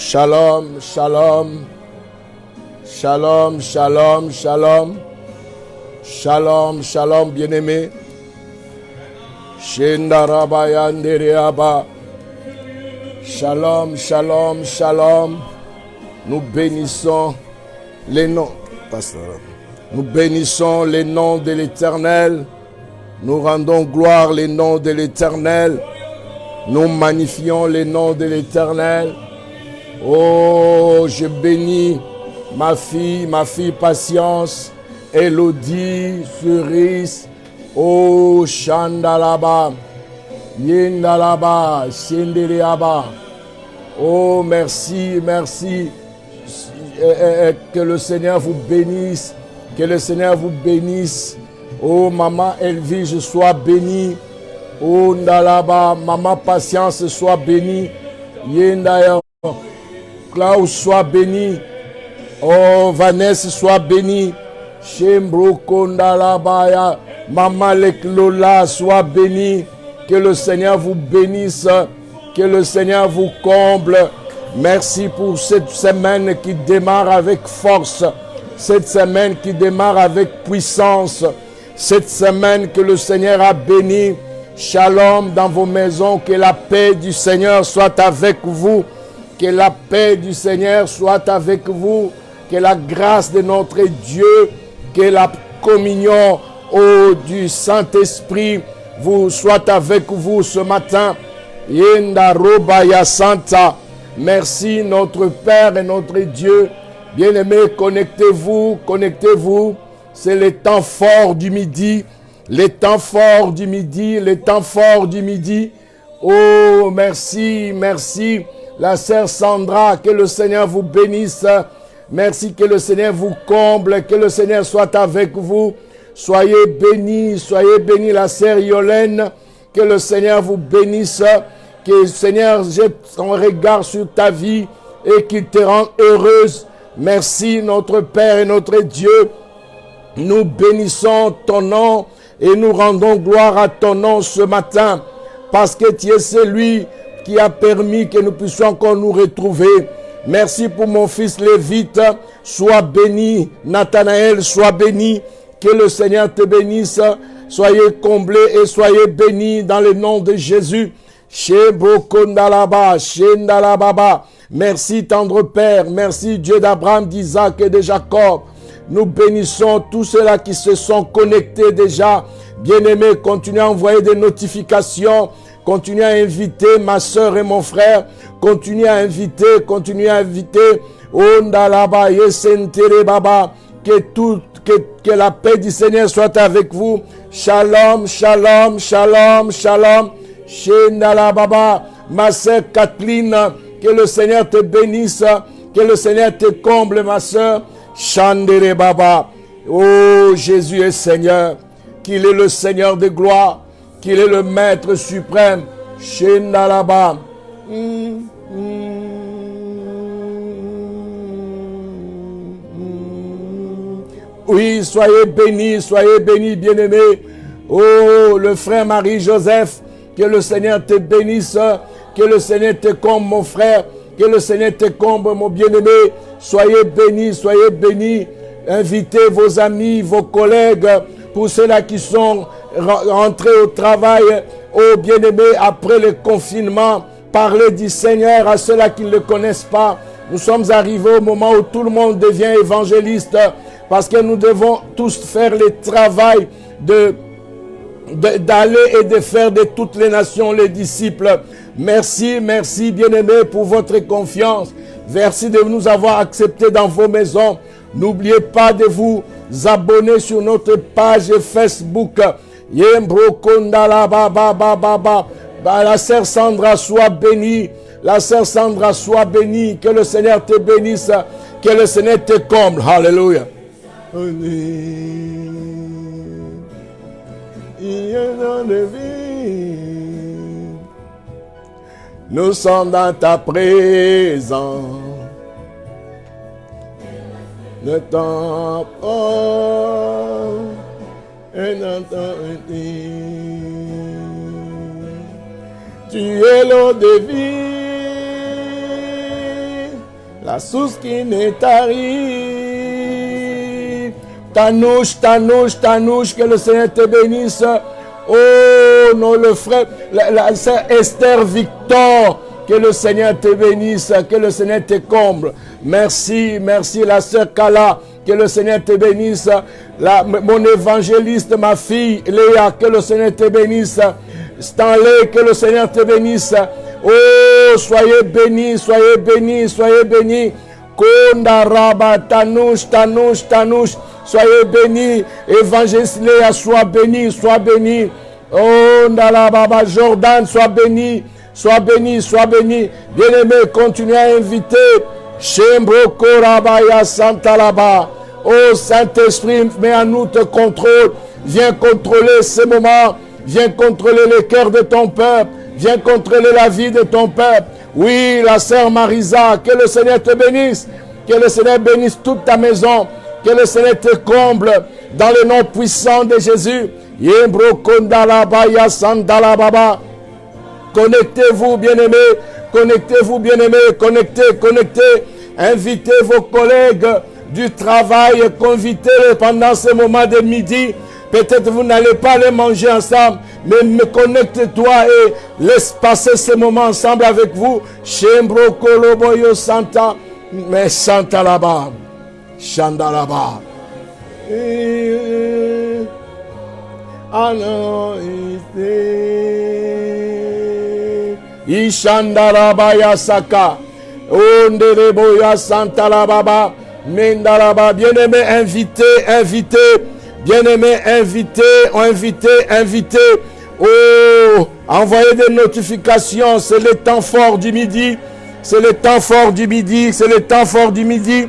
Shalom, shalom. Shalom, shalom, shalom. Shalom, shalom, bien-aimés. Shendarabayandereaba. Shalom, shalom, shalom. Nous bénissons les noms. Nous bénissons les noms de l'Éternel. Nous rendons gloire les noms de l'Éternel. Nous magnifions les noms de l'Éternel. Oh, je bénis ma fille Patience, Elodie, Cerise. Oh, Chandalaba, Yendalaba, Shendeleaba. Oh, merci, merci. Que le Seigneur vous bénisse. Que le Seigneur vous bénisse. Oh, maman Elvige, sois bénie. Oh, Ndalaba, maman Patience, sois bénie. Yendaya, Klaus, sois bénie. Oh, Vanessa, sois bénie. Shembro Kondalabaya, maman Leklola, sois bénie. Que le Seigneur vous bénisse. Que le Seigneur vous comble. Merci pour cette semaine qui démarre avec force. Cette semaine qui démarre avec puissance. Cette semaine que le Seigneur a bénie. Shalom dans vos maisons. Que la paix du Seigneur soit avec vous. Que la paix du Seigneur soit avec vous. Que la grâce de notre Dieu, que la communion du Saint-Esprit vous soit avec vous ce matin. Yenda Robaya Santa. Merci notre Père et notre Dieu. Bien-aimés, connectez-vous, connectez-vous. C'est le temps fort du midi. Les temps forts du midi, les temps forts du midi. Oh, merci, merci. La sœur Sandra, que le Seigneur vous bénisse. Merci, que le Seigneur vous comble, que le Seigneur soit avec vous. Soyez bénis, la sœur Yolène. Que le Seigneur vous bénisse. Que le Seigneur jette son regard sur ta vie et qu'il te rende heureuse. Merci notre Père et notre Dieu. Nous bénissons ton nom et nous rendons gloire à ton nom ce matin. Parce que tu es celui qui a permis que nous puissions encore nous retrouver. Merci pour mon fils Lévite. Sois béni. Nathanaël, sois béni. Que le Seigneur te bénisse. Soyez comblés et soyez bénis dans le nom de Jésus. Shebokondalaba, Shendalababa. Merci tendre Père. Merci Dieu d'Abraham, d'Isaac et de Jacob. Nous bénissons tous ceux-là qui se sont connectés déjà. Bien-aimés, continuez à envoyer des notifications. Continuez à inviter ma soeur et mon frère. Continuez à inviter. Ondalaba, Yesentere Baba. Que la paix du Seigneur soit avec vous. Shalom, shalom, shalom, shalom. Shendala Baba. Ma soeur Kathleen, que le Seigneur te bénisse. Que le Seigneur te comble, ma soeur. Chandere Baba. Oh, Jésus est Seigneur. Qu'il est le Seigneur de gloire. Qu'il est le Maître suprême. Shendalaba. Oui, soyez bénis, bien-aimés. Oh, le frère Marie-Joseph, que le Seigneur te bénisse. Que le Seigneur te comble, mon frère. Que le Seigneur te comble, mon bien-aimé. Soyez bénis. Invitez vos amis, vos collègues. Pour ceux-là qui sont rentrés au travail, oh bien-aimés, après le confinement, parlez du Seigneur à ceux-là qui ne le connaissent pas. Nous sommes arrivés au moment où tout le monde devient évangéliste, parce que nous devons tous faire le travail d'aller et de faire de toutes les nations les disciples. Merci bien-aimés pour votre confiance. Merci de nous avoir acceptés dans vos maisons. N'oubliez pas de vous abonner sur notre page Facebook. La sœur Sandra soit bénie. Que le Seigneur te bénisse. Que le Seigneur te comble. Alléluia. Nous sommes dans ta présence. Ne t'en pas et n'entends tu es l'eau de vie. la source qui n'est tarie. Tanouche, Tanouche, Tanouche, que le Seigneur te bénisse. Oh non, le frère, la sœur Esther Victor, que le Seigneur te bénisse, que le Seigneur te comble. Merci, merci la sœur Kala, que le Seigneur te bénisse. Mon évangéliste, ma fille Léa, que le Seigneur te bénisse. Stanley, que le Seigneur te bénisse. Oh, soyez bénis, soyez bénis, soyez bénis. Kondaraba, Tanouche, Tanouche, Tanouche. Soyez bénis, évangéliste Léa, sois béni, sois béni. Oh, Ndalababa, Jordan, sois béni, sois béni, sois béni. Bien-aimé, continuez à inviter. Shembro Korabaya Santalaba. Oh, Saint-Esprit, mets en nous te contrôle. Viens contrôler ces moments. Viens contrôler le cœur de ton peuple. Viens contrôler la vie de ton peuple. Oui, la sœur Marisa, que le Seigneur te bénisse. Que le Seigneur bénisse toute ta maison. Que le Seigneur te comble dans le nom puissant de Jésus. Yembro Kondalabaya Sandalababa. Connectez-vous, bien-aimés. Connectez-vous, bien-aimés. Connectez, connectez. Invitez vos collègues du travail. Convitez-les pendant ce moment de midi. Peut-être vous n'allez pas les manger ensemble, mais connecte-toi et laisse passer ce moment ensemble avec vous. Shembro Koloboyo Santa. Mais Santa là-bas. Chanda là-bas. Ishandarabaya Saka. Ondereboya Santa là-bas. Mendaraba. Bien-aimé, invité, invité. Bien-aimés, invitez. Oh, envoyez des notifications. C'est le temps fort du midi. C'est le temps fort du midi. C'est le temps fort du midi.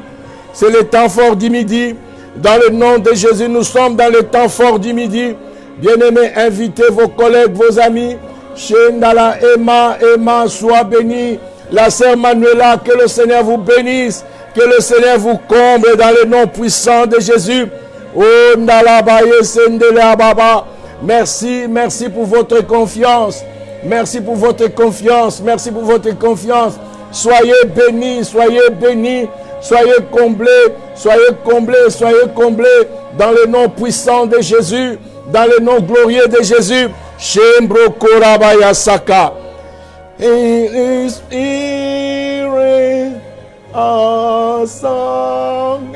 C'est le temps fort du midi. Dans le nom de Jésus, nous sommes dans le temps fort du midi. Bien-aimés, invitez vos collègues, vos amis. Shendala, Emma, sois bénie. La sœur Manuela, que le Seigneur vous bénisse. Que le Seigneur vous comble dans le nom puissant de Jésus. Oh, Ndalabaye Sendele Baba. Merci, merci pour votre confiance. Merci pour votre confiance. Merci pour votre confiance. Soyez bénis, soyez bénis. Soyez comblés, soyez comblés, soyez comblés dans le nom puissant de Jésus, dans le nom glorieux de Jésus. Shembro Korabaya Saka. In his spirit, a song.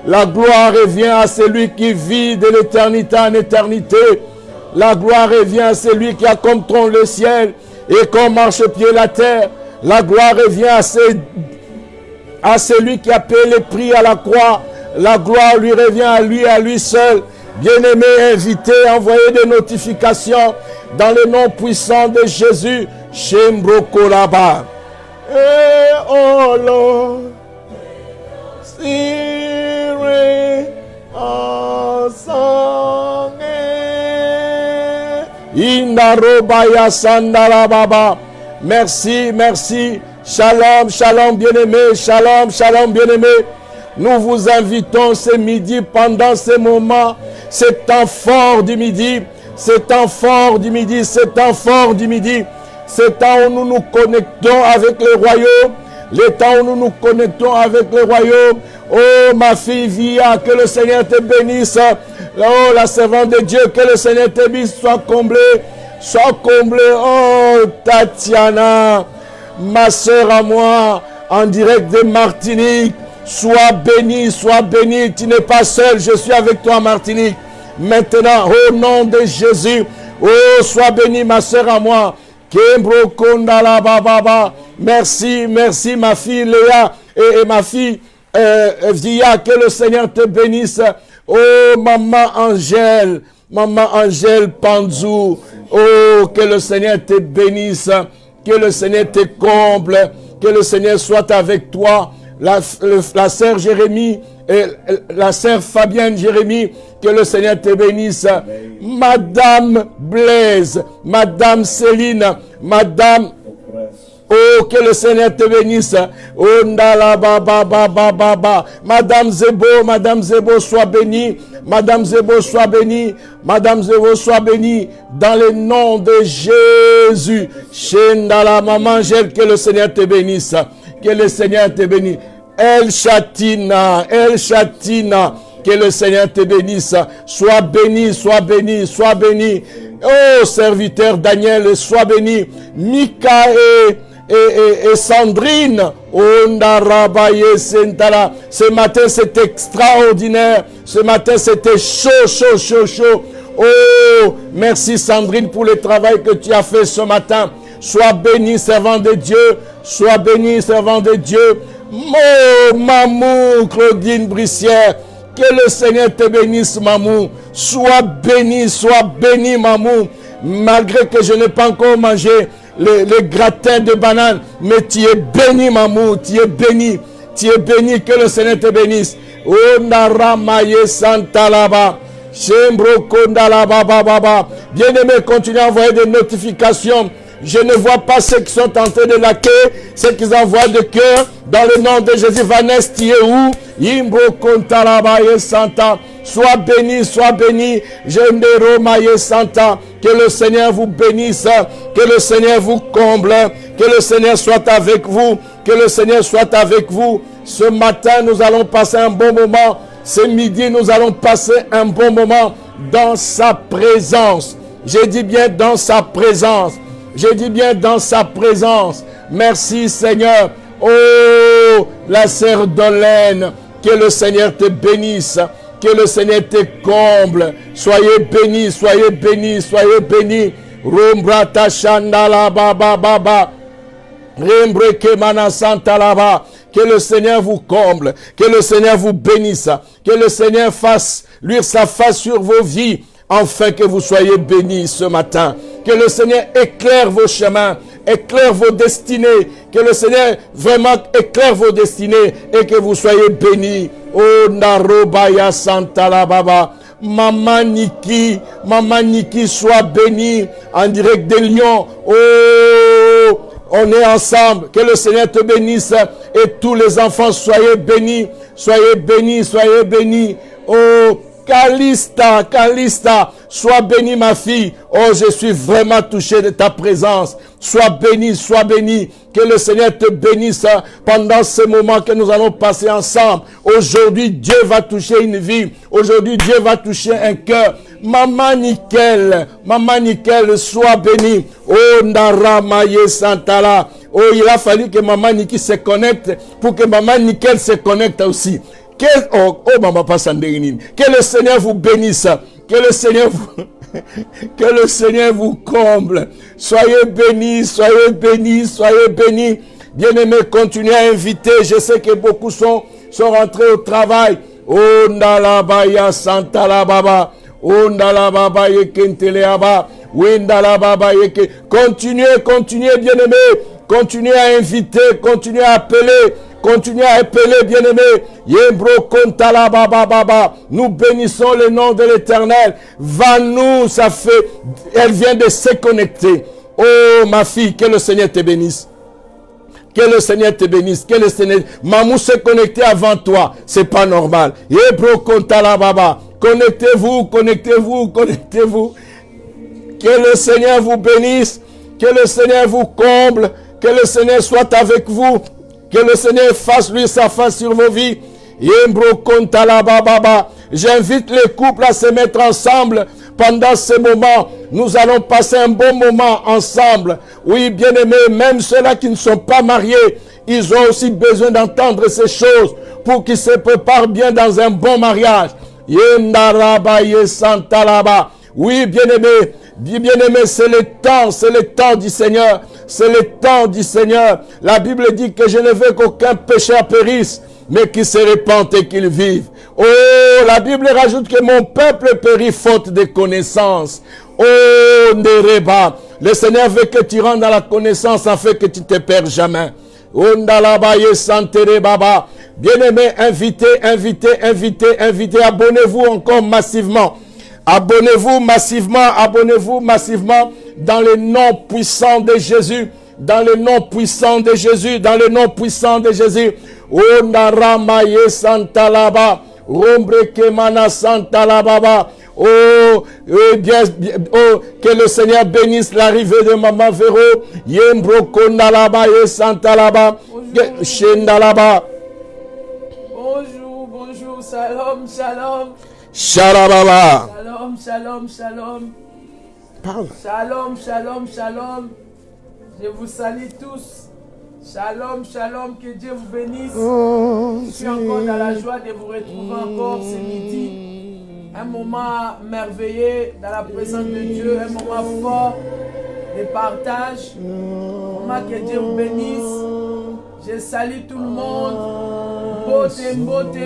La gloire revient à celui qui vit de l'éternité en éternité. La gloire revient à celui qui a comme tronc le ciel et comme marchepied la terre. La gloire revient à celui qui a payé le prix à la croix. La gloire lui revient à lui seul. Bien-aimés, invités, envoyez des notifications dans le nom puissant de Jésus. Shembro Koraba. Et oh Lord, Spirit of song. Indarobaya Sandala Baba. Merci, merci. Shalom, shalom, bien-aimés. Shalom, shalom, bien-aimés. Nous vous invitons ce midi pendant ce moment, ce temps fort du midi, ce temps fort du midi, ce temps fort du midi, ce temps où nous nous connectons avec le royaume, le temps où nous nous connectons avec le royaume. Oh, ma fille Via, que le Seigneur te bénisse. Oh, la servante de Dieu, que le Seigneur te bénisse, sois comblée. Sois comblé, oh Tatiana, ma soeur à moi, en direct de Martinique. Sois béni, tu n'es pas seul, je suis avec toi Martinique. Maintenant, au nom de Jésus, oh, sois béni ma soeur à moi. Kembro Kondala Baba. Merci, merci ma fille Léa et ma fille Via, que le Seigneur te bénisse. Oh, maman Angèle Panzou. Oh, que le Seigneur te bénisse, que le Seigneur te comble, que le Seigneur soit avec toi. La sœur Jérémie et la sœur Fabienne Jérémie, que le Seigneur te bénisse. Madame Blaise, Madame Céline, Madame Oh, que le Seigneur te bénisse. Oh, ndala ba ba ba ba ba ba. Madame Zebo, sois bénie. Madame Zebo, sois bénie. Madame Zebo, sois bénie. Dans le nom de Jésus. Shendala maman Angèle, que le Seigneur te bénisse. Que le Seigneur te bénisse. El Chatina. Que le Seigneur te bénisse. Sois béni, sois béni, sois béni. Oh, serviteur Daniel, sois béni. Mika et Sandrine, ce matin c'est extraordinaire, ce matin c'était chaud. Oh, merci Sandrine pour le travail que tu as fait ce matin. Sois béni, servant de Dieu, sois béni, servant de Dieu. Oh, Mamou Claudine Brissière, que le Seigneur te bénisse, Mamou. Sois béni, Mamou. Malgré que je n'ai pas encore mangé le gratin de banane, mais tu es béni, Mamou, tu es béni, que le Seigneur te bénisse. Oh, Naramaye Santalaba, Shembro Kondalaba Baba. Bien-aimé, continue à envoyer des notifications. Je ne vois pas ceux qui sont en train de laquer, ceux qui envoient de cœur. Dans le nom de Jésus, Vanessa, tu es où? Imbro Kontalaba et Santa. Sois béni, Gendero Maye Santa. Que le Seigneur vous bénisse, que le Seigneur vous comble, que le Seigneur soit avec vous, que le Seigneur soit avec vous. Ce matin, nous allons passer un bon moment. Ce midi, nous allons passer un bon moment dans sa présence. J'ai dit bien dans sa présence. Merci Seigneur. Oh, la sœur Dolène, que le Seigneur te bénisse. Que le Seigneur te comble. Soyez bénis. Rumbrata Shandala Baba Baba. Rembreke Mana Santa Laba. Que le Seigneur vous comble. Que le Seigneur vous bénisse. Que le Seigneur fasse luire sa face sur vos vies. Afin que vous soyez bénis ce matin. Que le Seigneur éclaire vos chemins. Éclaire vos destinées. Que le Seigneur vraiment éclaire vos destinées. Et que vous soyez bénis. Oh, Narobaya Santa la Baba. Maman Niki, sois bénie en direct de Lyon. Oh, on est ensemble. Que le Seigneur te bénisse. Et tous les enfants, soyez bénis. Oh, Calista, sois bénie ma fille. Oh, je suis vraiment touché de ta présence. Sois bénie. Que le Seigneur te bénisse pendant ce moment que nous allons passer ensemble. Aujourd'hui, Dieu va toucher une vie. Aujourd'hui, Dieu va toucher un cœur. Maman Nickel, sois bénie. Oh, Naramaye Santala. Oh, il a fallu que Maman Niki se connecte pour que Maman Nickel se connecte aussi. Maman Passanderini. Que le Seigneur vous bénisse. Que le Seigneur vous comble. Soyez bénis. Bien-aimés, continuez à inviter. Je sais que beaucoup sont rentrés au travail. Oh, Ndalabaya Santa la Baba. Oh, Ndalababa Yekenteleaba. Oui, Ndalababa Yeke. Continuez, bien-aimés. Continuez à inviter. Continuez à appeler. Bien-aimés. Yembro Kontala Baba Baba. Nous bénissons le nom de l'Éternel. Va-nous, elle vient de se connecter. Oh, ma fille, que le Seigneur te bénisse. Que le Seigneur, Mamou s'est connecté avant toi. C'est pas normal. Yembro Kontala Baba. Connectez-vous. Que le Seigneur vous bénisse. Que le Seigneur vous comble. Que le Seigneur soit avec vous. Que le Seigneur fasse lui sa face sur vos vies. J'invite les couples à se mettre ensemble pendant ce moment. Nous allons passer un bon moment ensemble. Oui, bien-aimés, même ceux-là qui ne sont pas mariés, ils ont aussi besoin d'entendre ces choses pour qu'ils se préparent bien dans un bon mariage. Oui, bien-aimés, c'est le temps du Seigneur. La Bible dit que je ne veux qu'aucun pécheur périsse, mais qu'il se répande et qu'il vive. Oh, la Bible rajoute que mon peuple périt faute de connaissance. Oh, Nereba, le Seigneur veut que tu rentres dans la connaissance afin que tu ne te perds jamais. Oh, Ndalabaye Santere Baba. Bien-aimés, invitez. Abonnez-vous encore massivement. Abonnez-vous massivement dans le nom puissant de Jésus. dans le nom puissant de Jésus, dans le nom puissant de Jésus. Oh Naramaye Santalaba, Rombre Kemana Santalababa. Oh, bien, oh, que le Seigneur bénisse l'arrivée de Maman Véro. Yembro Kondalaba et Santalaba, Shendalaba. Bonjour, bonjour, shalom, shalom. Shalababa. Shalom, shalom, shalom. Parle. Shalom, shalom, shalom. Je vous salue tous. Shalom, shalom, que Dieu vous bénisse. Je suis encore dans la joie de vous retrouver encore ce midi. Un moment merveilleux dans la présence de Dieu, un moment fort de partage. Un moment que Dieu vous bénisse. Je salue tout le monde.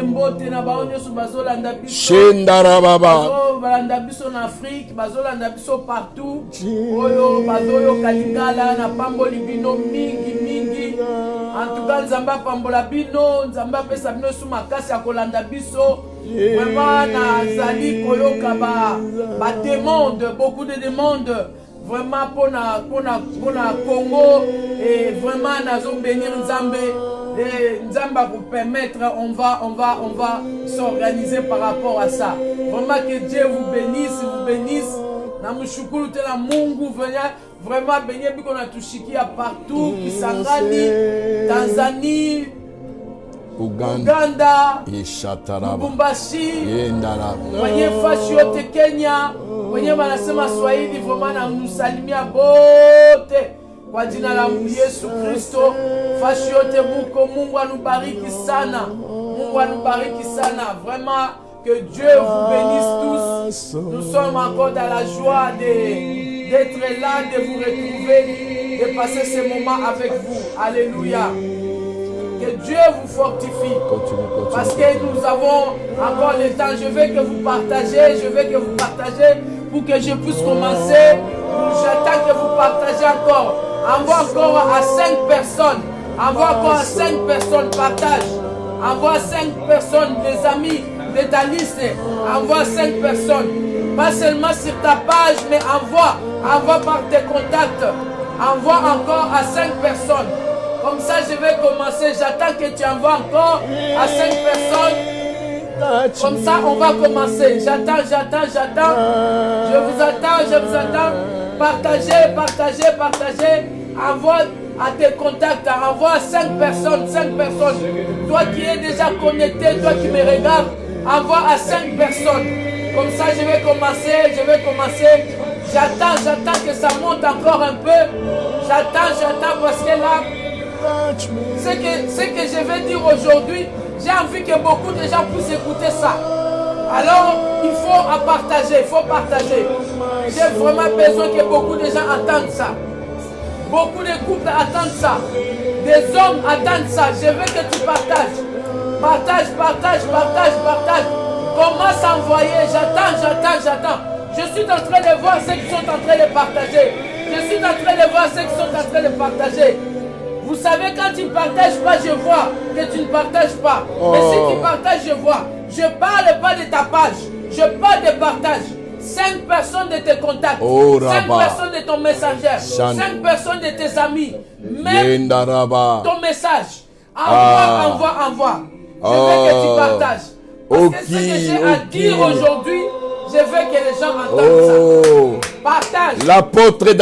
Mbote na baonyo su bazolanda biso. Shendarababa. Bazolanda biso en Afrique, bazolanda biso partout. Oyo bazoyo kalingala na pamboli bino mingi. En tout cas, Nzamba pambola bino, Nzamba pesa bino su makasi akolanda biso. Vraiment nazali koyoka ba demande, beaucoup de demandes. Vraiment pour Congo et vraiment nazo bénir Nzambe. Et Nzamba vous permettre, on va s'organiser par rapport à ça. Vraiment que Dieu vous bénisse. Namushukuru tena Mungu vraiment bénir biko na tushikia partout, Kisangani, Tanzanie, Uganda, Lubumbashi, kwenye fashi yote Kenya, kwenye wanasema Swahili, vraiment namusalimia bote kwa jina la Yesu Kristo. Fashi yote muko, Mungu anubariki sana. Vraiment que Dieu vous bénisse tous. Nous sommes encore dans la joie d'être là, de vous retrouver, de passer ce moment avec vous. Alléluia. Que Dieu vous fortifie. Continue. Parce que nous avons encore le temps. Je veux que vous partagez pour que je puisse commencer. J'attends que vous partagez encore. Envoie encore à 5 personnes. Partage. Envoie 5 personnes, des amis de ta liste. Envoie 5 personnes. Pas seulement sur ta page, mais envoie par tes contacts. Envoie encore à 5 personnes. Comme ça, je vais commencer. J'attends que tu envoies encore à 5 personnes. Comme ça, on va commencer. J'attends. Je vous attends. Partagez. Envoie à tes contacts. Envoie à 5 personnes. Toi qui es déjà connecté, toi qui me regardes, envoie à 5 personnes. Comme ça, je vais commencer. J'attends que ça monte encore un peu. J'attends parce que là, ce que je vais dire aujourd'hui, j'ai envie que beaucoup de gens puissent écouter ça. Alors, il faut partager. J'ai vraiment besoin que beaucoup de gens entendent ça. Beaucoup de couples attendent ça. Des hommes attendent ça. Je veux que tu partages. Partage. Commence à envoyer. J'attends. Je suis en train de voir ceux qui sont en train de partager. Vous savez, quand tu ne partages pas, je vois que tu ne partages pas. Mais si tu partages, je vois. Je ne parle pas de ta page. Je parle de partage. 5 personnes de tes contacts. 5 personnes de ton messenger. 5 personnes de tes amis. Même ton message. Envoie. Je veux que tu partages. Parce que ce que j'ai à dire aujourd'hui, je veux que les gens entendent ça. Partage. L'apôtre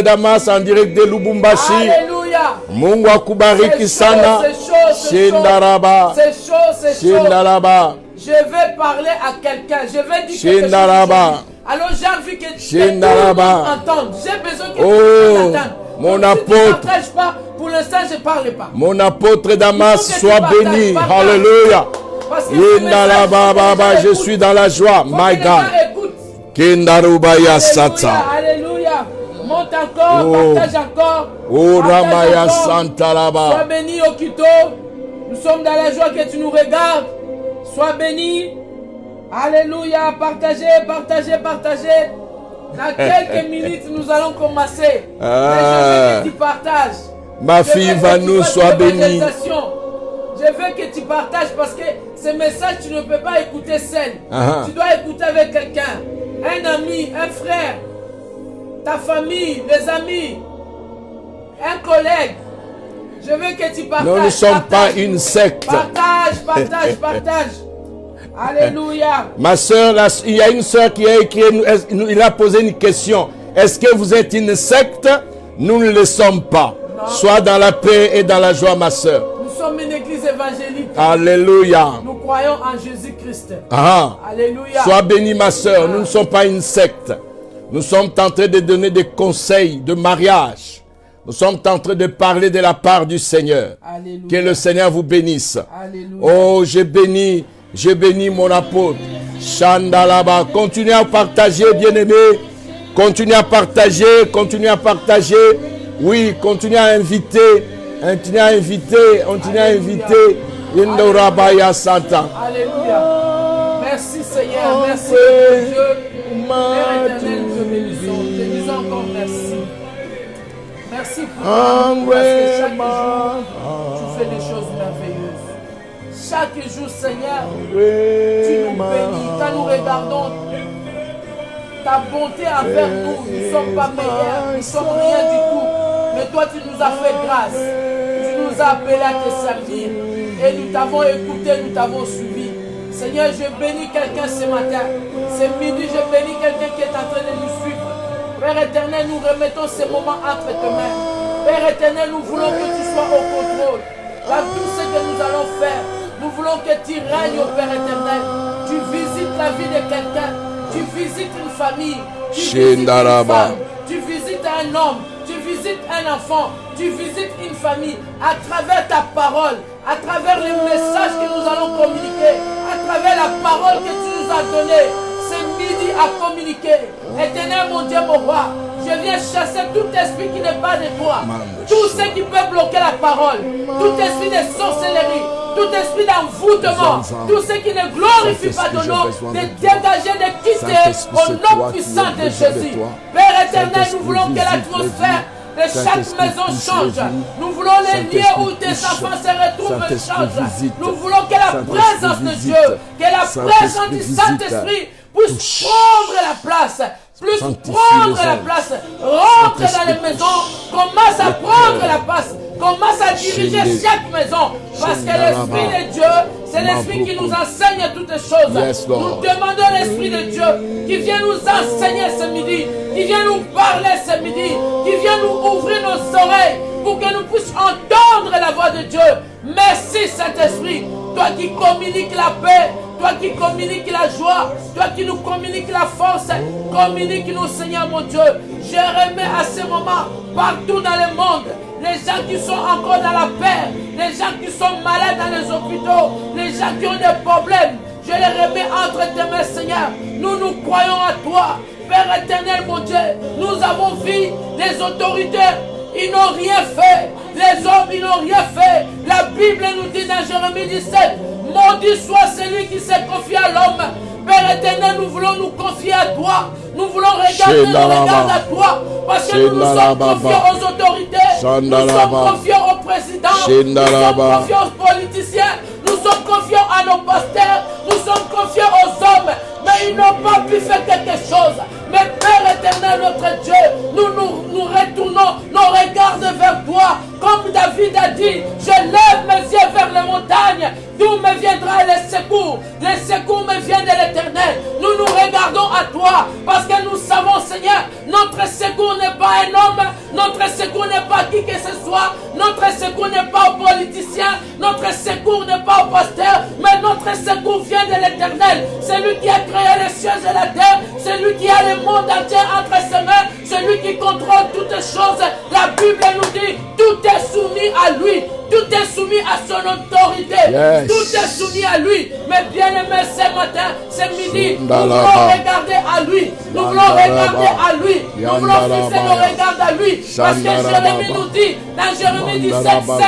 Damas en direct de Lubumbashi. Alléluia. Mungu akubariki sana. C'est chaud. Je vais parler à quelqu'un. Je vais dire quelque chose. Alors j'ai envie que tout le monde entende. J'ai besoin que tout le monde entende. Mon apôtre. Si tu ne partages pas, pour l'instant je ne parle pas. Mon apôtre Damas, sois béni. Alléluia. Je suis dans la joie. My God. Kendarubaya Sata. Alléluia. Monte encore, partage encore. Ramaya Santalaba. Sois béni au Quito. Nous sommes dans la joie que tu nous regardes. Sois béni. Alléluia. Partagez. Dans quelques minutes, nous allons commencer. Mais je veux que tu partages. Ma fille va nous sois bénie. Je veux que tu partages parce que ce message, tu ne peux pas écouter seul. Tu dois écouter avec quelqu'un. Un ami, un frère, ta famille, des amis. un collègue. Je veux que tu partages. Nous ne sommes pas une secte. Partage. Alléluia. Ma soeur, il y a une soeur qui a écrit, il a posé une question. Est-ce que vous êtes une secte? Nous ne le sommes pas. Non. Sois dans la paix et dans la joie, ma soeur. Nous sommes une église évangélique. Alléluia. Nous croyons en Jésus-Christ. Ah. Alléluia. Sois béni, ma soeur. Nous ne sommes pas une secte. Nous sommes en train de donner des conseils de mariage. Nous sommes en train de parler de la part du Seigneur. Alléluia. Que le Seigneur vous bénisse. Alléluia. Oh, j'ai béni mon apôtre. Chandalaba. Continuez à partager, bien-aimés. Continuez à partager. Oui, continuez à inviter. Indorabaya Santa. Alléluia. Merci Seigneur. Merci Dieu. Père éternel, nous te bénissons. Te disons encore merci. Merci pour toi, parce que chaque jour, tu fais des choses merveilleuses. Chaque jour, Seigneur, tu nous bénis. Quand nous regardons ta bonté envers nous, nous ne sommes pas meilleurs, nous ne sommes rien du tout. Mais toi, tu nous as fait grâce. Tu nous as appelés à te servir. Et nous t'avons écouté, nous t'avons suivi. Seigneur, je bénis quelqu'un ce matin. Ce midi, je bénis quelqu'un qui est en train de nous suivre. Père éternel, nous remettons ces moments entre tes mains. Père éternel, nous voulons que tu sois au contrôle. Dans tout ce que nous allons faire, nous voulons que tu règnes, au Père éternel. Tu visites la vie de quelqu'un. Tu visites une famille. Tu visites une femme. Tu visites un homme. Tu visites un enfant. Tu visites une famille. À travers ta parole, à travers les messages que nous allons communiquer, à travers la parole que tu nous as donnée. C'est midi à communiquer. Éternel, mon Dieu, mon roi, je viens chasser tout esprit qui n'est pas de toi. Tout ce qui peut bloquer la parole. Tout esprit de sorcellerie. Tout esprit d'envoûtement. Tout ce qui ne glorifie pas ton nom. De dégager, de quitter au nom puissant de Jésus. Père éternel, nous voulons que l'atmosphère de chaque maison change. Nous voulons les lieux où tes enfants se retrouvent change. Nous voulons que la présence de Dieu, que la présence du Saint-Esprit puisse prendre la place. Plus prendre la place. Rentre dans les maisons. Commence à prendre la place. Commence à diriger chaque maison. Parce que l'Esprit de Dieu, c'est l'Esprit qui nous enseigne toutes choses. Nous demandons l'Esprit de Dieu qui vient nous enseigner ce midi, qui vient nous parler ce midi, qui vient nous ouvrir nos oreilles pour que nous puissions entendre la voix de Dieu. Merci Saint-Esprit, toi qui communiques la paix, toi qui communiques la joie, toi qui nous communiques la force, communique-nous Seigneur mon Dieu. Je remets à ce moment partout dans le monde les gens qui sont encore dans la paix, les gens qui sont malades dans les hôpitaux, les gens qui ont des problèmes. Je les remets entre tes mains Seigneur. Nous nous croyons à toi. Père éternel mon Dieu, nous avons vu les autorités, ils n'ont rien fait. Les hommes, ils n'ont rien fait. La Bible nous dit dans Jérémie 17, maudit soit celui qui s'est confié à l'homme. Père éternel, nous voulons nous confier à toi. Nous voulons regarder nos regards à toi. Parce que nous nous sommes confiés aux autorités. Nous sommes confiés aux présidents. Nous sommes confiés aux politiciens. Nous sommes confiés à nos pasteurs. Nous sommes confiés aux hommes. Mais ils n'ont pas pu faire quelque chose. Mais Père éternel, notre Dieu, nous retournons nos regards vers toi. Comme David a dit, je lève mes yeux vers les montagnes. D'où me viendra le secours? Le secours me vient de l'Éternel. Nous nous regardons à toi parce que nous savons, Seigneur, notre secours n'est pas un homme, notre secours n'est pas qui que ce soit, notre secours n'est pas aux politiciens, notre secours n'est pas aux pasteurs, mais notre secours vient de l'Éternel. Celui qui a créé les cieux et la terre, celui qui a le monde entier entre ses mains, celui qui contrôle toutes choses. La Bible nous dit, tout est soumis à lui. Tout est soumis à son autorité. Yes. Tout est soumis à lui. Mais bien aimé, ce matin, ce midi, nous voulons regarder à lui. Nous voulons regarder à lui. Nous voulons fixer nos regards à lui. Parce que Jérémie nous dit, dans Jérémie 17:5,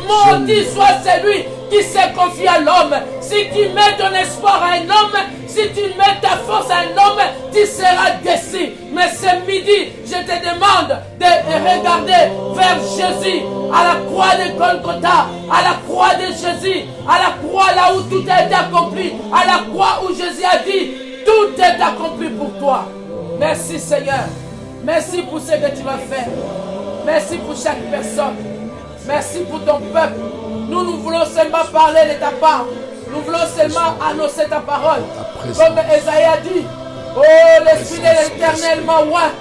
maudit soit celui qui s'est confié à l'homme. Si tu mets ton espoir à un homme, si tu mets ta force à un homme, tu seras déçu. Mais ce midi, je te demande de regarder vers Jésus, à la croix de Golgotha, à la croix de Jésus, à la croix là où tout a été accompli, à la croix où Jésus a dit, tout est accompli pour toi. Merci Seigneur. Merci pour ce que tu vas faire. Merci pour chaque personne. Merci pour ton peuple. Nous voulons seulement parler de ta part. Nous voulons seulement annoncer ta parole. Comme Esaïe a dit, oh, l'Esprit de l'Éternel m'a oint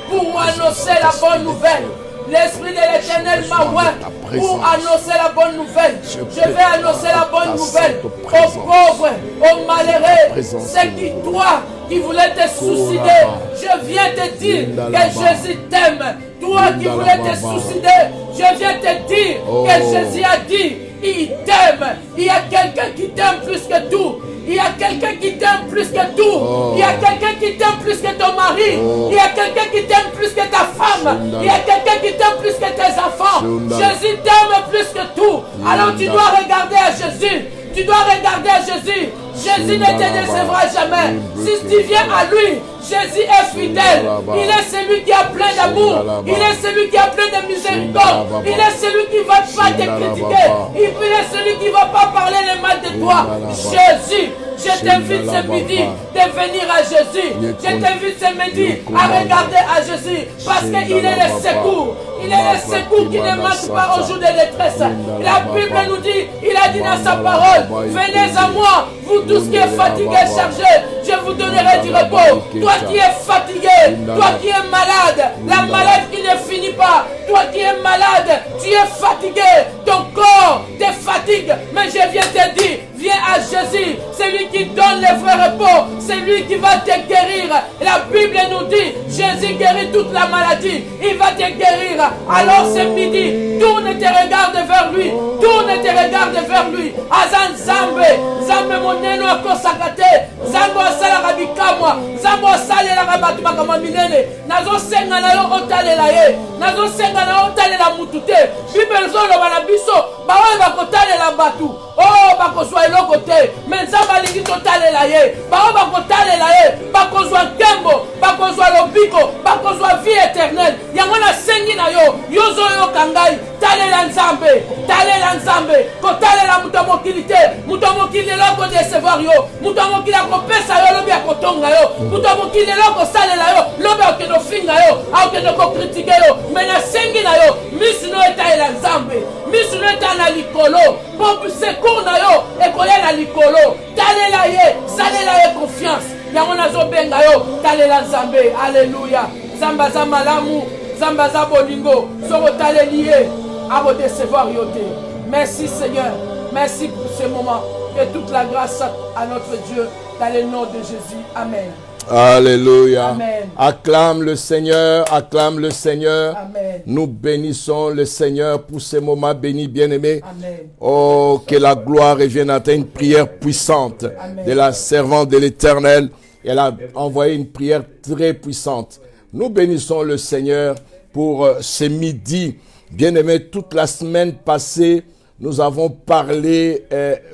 pour annoncer la bonne nouvelle. L'Esprit de l'Éternel m'a oint pour annoncer la bonne nouvelle. Je vais annoncer la bonne nouvelle aux pauvres, aux malheureux, ceux qui, toi, qui voulais te suicider. Je viens te dire que Jésus t'aime. Toi qui voulais te suicider, je viens te dire que Jésus a dit, il t'aime. Il y a quelqu'un qui t'aime plus que tout. Il y a quelqu'un qui t'aime plus que tout. Il y a quelqu'un qui t'aime plus que ton mari. Il y a quelqu'un qui t'aime plus que ta femme. Il y a quelqu'un qui t'aime plus que tes enfants. Jésus t'aime plus que tout. Alors tu dois regarder à Jésus. Tu dois regarder à Jésus. Jésus ne te décevra jamais. Si tu viens à lui, Jésus est fidèle. Il est celui qui a plein d'amour. Il est celui qui a plein de miséricorde. Il est celui qui ne va pas te critiquer. Il est celui qui ne va pas parler le mal de toi. Jésus, je t'invite ce midi de venir à Jésus. Je t'invite ce midi à regarder à Jésus. Parce qu'il est le secours. Il est le secours qui ne manque pas au jour de détresse. La Bible nous dit, il a dit dans sa parole, venez à moi, vous tous qui êtes fatigués et chargés, je vous donnerai du repos. Toi qui es fatigué, toi qui es malade, la maladie qui ne finit pas, toi qui es malade, tu es fatigué, ton corps te fatigue, mais je viens te dire, viens à Jésus, c'est lui qui donne le vrai repos, c'est lui qui va te guérir. La Bible nous dit, Jésus guérit toute la maladie, il va te guérir. Alors ce midi, tourne tes regards vers lui, tourne tes regards vers lui. Azan Zambe, Zambe moneno akosakate, Zambo asala rabikamwa, Zambo asala la rabatuma kama minene. Nazo senga na yo otalela ye, nazo senga na otalela mutute. Bible zolo bana biso, bawe bakotalela batu. Oh, bakozwa eloko te, mais Nzambe alingi totalela ye. Bawe bakotalela ye, bakozwa nkembo, bakozwa lobiko, bakozwa vie éternelle. Yango na sengi na yo, yozo yo kangai, talela Nzambe, talela Nzambe, kotalela muto mokili te, muto mokili loko decevoir yo, muto mokili akopesa yo lobi akotonga yo, muto mokili loko salela yo, lobi akeno finga yo, akeno ko kritike yo, mais na sengi na yo, misino etalela Nzambe, misino etana likolo, pour secours na yo, ekoya na likolo, talela ye, salela ye confiance, yango nazo benga yo, talela Nzambe, alléluia, Nzambe za malamu, Nzambe za bolingo, soko taleli ye, abo décevoir yo te. Merci Seigneur, merci pour ce moment, que toute la grâce à notre Dieu, dans le nom de Jésus, amen. Alléluia. Amen. Acclame le Seigneur, acclame le Seigneur. Amen. Nous bénissons le Seigneur pour ce moment béni, bien-aimé. Amen. Oh, que la gloire revienne à toi. Une prière puissante Amen. de la servante de l'Éternel. Elle a envoyé une prière très puissante. Nous bénissons le Seigneur pour ce midi. Bien-aimé, toute la semaine passée, nous avons parlé,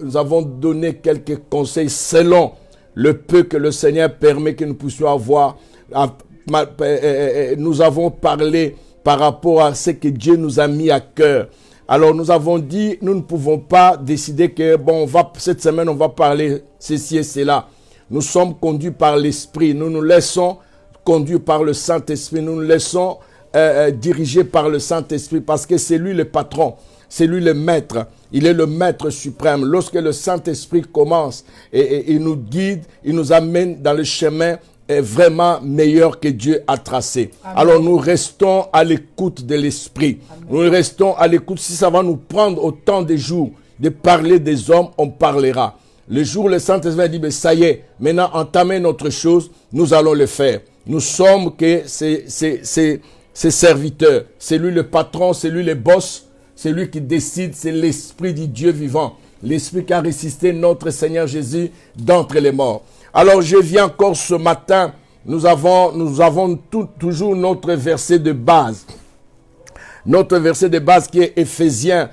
nous avons donné quelques conseils selon le peu que le Seigneur permet que nous puissions avoir. Nous avons parlé par rapport à ce que Dieu nous a mis à cœur. Alors nous avons dit, nous ne pouvons pas décider que bon, cette semaine on va parler ceci et cela. Nous sommes conduits par l'Esprit. Nous nous laissons conduire par le Saint-Esprit. Nous nous laissons diriger par le Saint-Esprit parce que c'est lui le patron. C'est lui le maître. Il est le maître suprême. Lorsque le Saint-Esprit commence et il nous guide, il nous amène dans le chemin vraiment meilleur que Dieu a tracé. Amen. Alors nous restons à l'écoute de l'Esprit. Amen. Nous restons à l'écoute. Si ça va nous prendre autant de jours de parler des hommes, on parlera. Le jour où le Saint-Esprit a dit, mais ça y est, maintenant entamez notre chose, nous allons le faire. Nous sommes que ces serviteurs. C'est lui le patron, c'est lui le boss. C'est lui qui décide, c'est l'Esprit du Dieu vivant. L'Esprit qui a ressuscité notre Seigneur Jésus d'entre les morts. Alors je viens encore ce matin, nous avons toujours notre verset de base. Notre verset de base qui est Éphésiens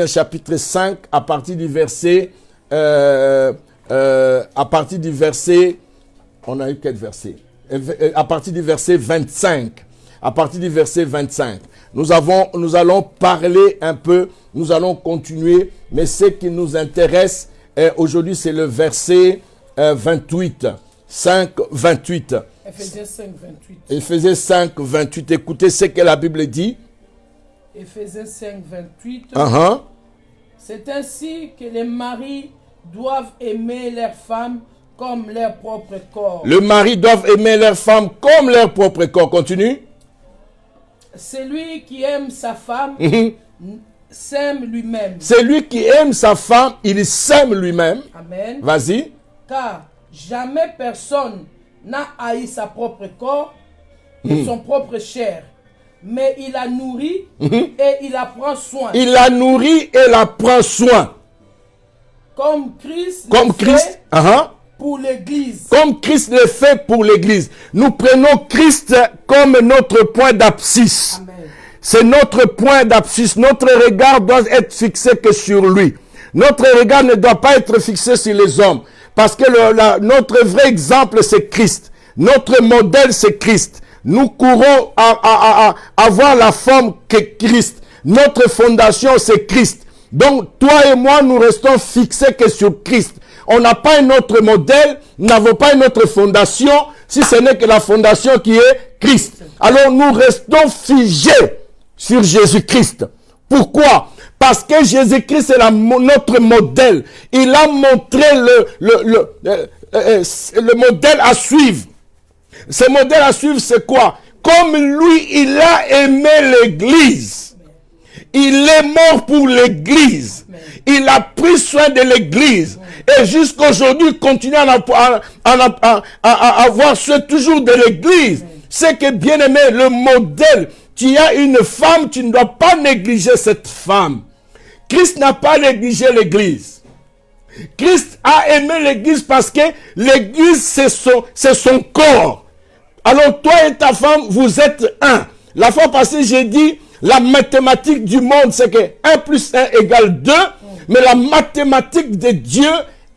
chapitre 5, à partir du verset, on a eu quel verset? À partir du verset 25. À partir du verset 25. Nous allons parler un peu, nous allons continuer, mais ce qui nous intéresse aujourd'hui, c'est le verset 28. 5, 28. Éphésiens 5, 28. Éphésiens 5, 28. Écoutez ce que la Bible dit. Éphésiens 5, 28. C'est ainsi que les maris doivent aimer leurs femmes comme leur propre corps. Le mari doit aimer leur femme comme leur propre corps. Continue. Celui qui aime sa femme s'aime lui-même. Celui qui aime sa femme, il s'aime lui-même. Amen. Vas-y. Car jamais personne n'a haï sa propre corps et son propre chair. Mais il la nourrit et il la prend soin. Il la nourrit et la prend soin. Comme Christ pour l'Église. Comme Christ le fait pour l'Église. Nous prenons Christ comme notre point d'abscisse. C'est notre point d'abscisse. Notre regard doit être fixé que sur lui. Notre regard ne doit pas être fixé sur les hommes. Parce que notre vrai exemple, c'est Christ. Notre modèle, c'est Christ. Nous courons à avoir la forme que Christ. Notre fondation, c'est Christ. Donc, toi et moi, nous restons fixés que sur Christ. On n'a pas un autre modèle, nous n'avons pas une autre fondation, si ce n'est que la fondation qui est Christ. Alors, nous restons figés sur Jésus-Christ. Pourquoi? Parce que Jésus-Christ est notre modèle. Il a montré le modèle à suivre. Ce modèle à suivre, c'est quoi? Comme lui, il a aimé l'Église. Il est mort pour l'Église. Il a pris soin de l'Église. Et jusqu'à aujourd'hui, il continue à avoir soin toujours de l'Église. C'est que, bien aimé, le modèle, tu as une femme, tu ne dois pas négliger cette femme. Christ n'a pas négligé l'Église. Christ a aimé l'Église parce que l'Église, c'est son corps. Alors, toi et ta femme, vous êtes un. La fois passée, j'ai dit, la mathématique du monde, c'est que 1 plus 1 égale 2. Mais la mathématique de Dieu,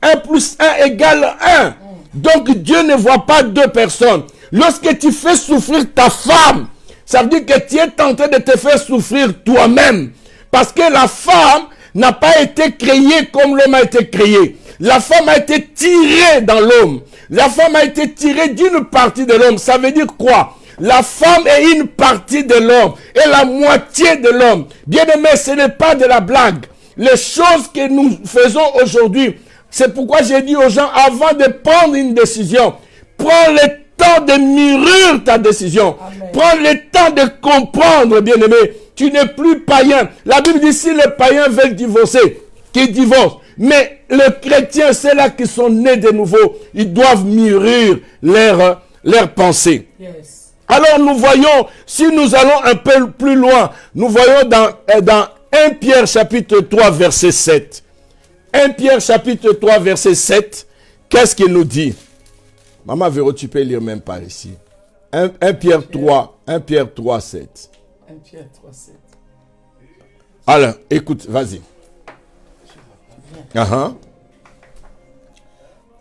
1 plus 1 égale 1. Donc, Dieu ne voit pas deux personnes. Lorsque tu fais souffrir ta femme, ça veut dire que tu es en train de te faire souffrir toi-même. Parce que la femme n'a pas été créée comme l'homme a été créé. La femme a été tirée dans l'homme. La femme a été tirée d'une partie de l'homme. Ça veut dire quoi? La femme est une partie de l'homme et la moitié de l'homme. Bien aimé, ce n'est pas de la blague. Les choses que nous faisons aujourd'hui, c'est pourquoi j'ai dit aux gens, avant de prendre une décision, prends le temps de mûrir ta décision. Amen. Prends le temps de comprendre, bien aimé. Tu n'es plus païen. La Bible dit, si les païens veulent divorcer, qu'ils divorcent. Mais les chrétiens, c'est là qui sont nés de nouveau. Ils doivent mûrir leurs pensées. Yes. Alors nous voyons, si nous allons un peu plus loin, nous voyons dans 1 Pierre chapitre 3 verset 7. 1 Pierre chapitre 3 verset 7, qu'est-ce qu'il nous dit? Maman Véro, tu peux lire même par ici. 1 Pierre 3, 1 Pierre 3, 7. 1 Pierre 3, 7. Alors, écoute, vas-y.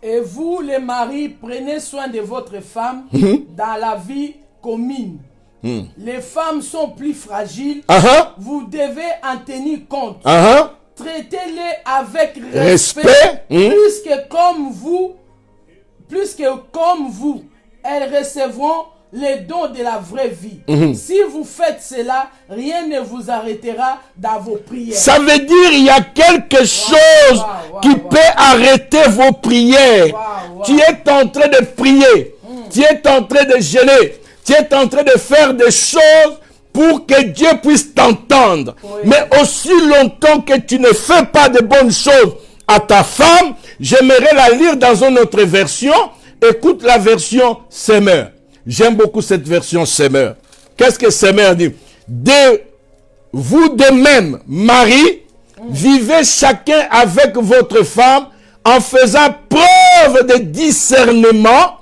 Et vous, les maris, prenez soin de votre femme dans la vie commune. Les femmes sont plus fragiles. Vous devez en tenir compte. Traitez-les avec respect, puisque comme vous, elles recevront les dons de la vraie vie. Si vous faites cela, rien ne vous arrêtera dans vos prières. Ça veut dire il y a quelque chose qui peut arrêter vos prières. Tu es en train de prier, tu es en train de jeûner, tu es en train de faire des choses pour que Dieu puisse t'entendre. Mais aussi longtemps que tu ne fais pas de bonnes choses à ta femme, j'aimerais la lire dans une autre version. Écoute la version Semeur. J'aime beaucoup cette version Semeur. Qu'est-ce que Semeur dit? Vous de même, mari, vivez chacun avec votre femme en faisant preuve de discernement.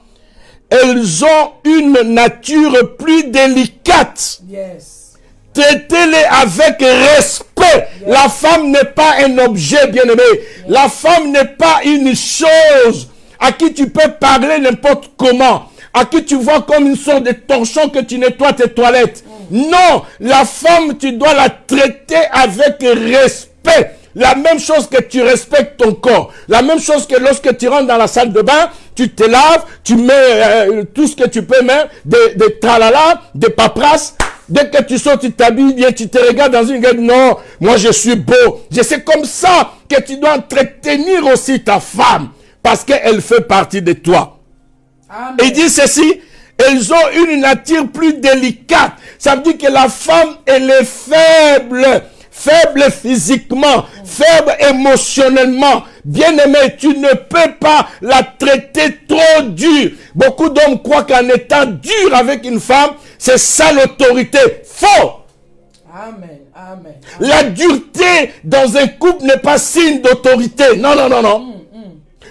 Elles ont une nature plus délicate. Yes. Traitez-les avec respect. Yes. La femme n'est pas un objet, bien-aimé. Yes. La femme n'est pas une chose à qui tu peux parler n'importe comment, à qui tu vois comme une sorte de torchon que tu nettoies tes toilettes. Non, la femme, tu dois la traiter avec respect. La même chose que tu respectes ton corps. La même chose que lorsque tu rentres dans la salle de bain, tu te laves, tu mets tout ce que tu peux mettre, des tralala, des paperasses. Dès que tu sors, tu t'habilles bien, tu te regardes dans une gueule. Non, moi je suis beau. C'est comme ça que tu dois entretenir aussi ta femme. Parce qu'elle fait partie de toi. Amen. Il dit ceci, elles ont une nature plus délicate. Ça veut dire que la femme, elle est faible. Faible physiquement, faible émotionnellement. Bien-aimé, tu ne peux pas la traiter trop dur. Beaucoup d'hommes croient qu'en étant dur avec une femme, c'est ça l'autorité. Faux! Amen. Amen. La dureté dans un couple n'est pas signe d'autorité. Non, non, non, non.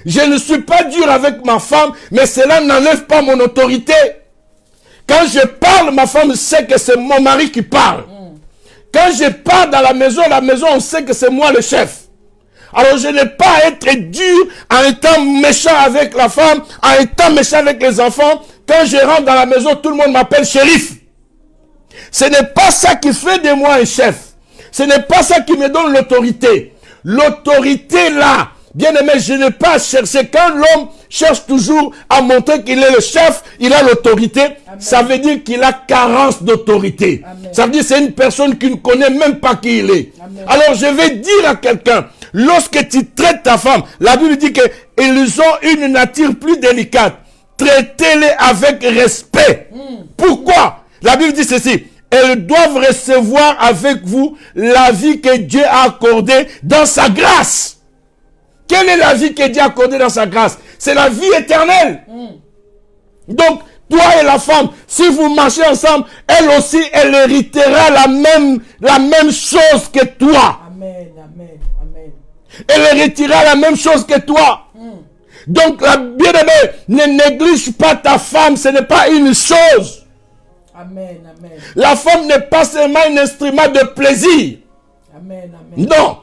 Je ne suis pas dur avec ma femme, mais cela n'enlève pas mon autorité. Quand je parle, ma femme sait que c'est mon mari qui parle. Quand je pars dans la maison, on sait que c'est moi le chef. Alors je n'ai pas à être dur en étant méchant avec la femme, en étant méchant avec les enfants. Quand je rentre dans la maison, tout le monde m'appelle shérif. Ce n'est pas ça qui fait de moi un chef. Ce n'est pas ça qui me donne l'autorité. L'autorité là, bien aimé, je n'ai pas à chercher. Quand l'homme cherche toujours à montrer qu'il est le chef, il a l'autorité, ça veut dire qu'il a carence d'autorité. Ça veut dire que c'est une personne qui ne connaît même pas qui il est. Amen. Alors je vais dire à quelqu'un, lorsque tu traites ta femme, la Bible dit qu'ils ont une nature plus délicate. Traitez-les avec respect. Pourquoi? La Bible dit ceci. Elles doivent recevoir avec vous la vie que Dieu a accordée dans sa grâce. Quelle est la vie que Dieu a accordée dans sa grâce? C'est la vie éternelle. Donc, toi et la femme, si vous marchez ensemble, elle aussi, elle héritera la même chose que toi. Amen, amen, amen. Elle héritera la même chose que toi. Donc, la bien-aimée, ne néglige pas ta femme, ce n'est pas une chose. Amen, amen. La femme n'est pas seulement un instrument de plaisir. Amen, amen. Non.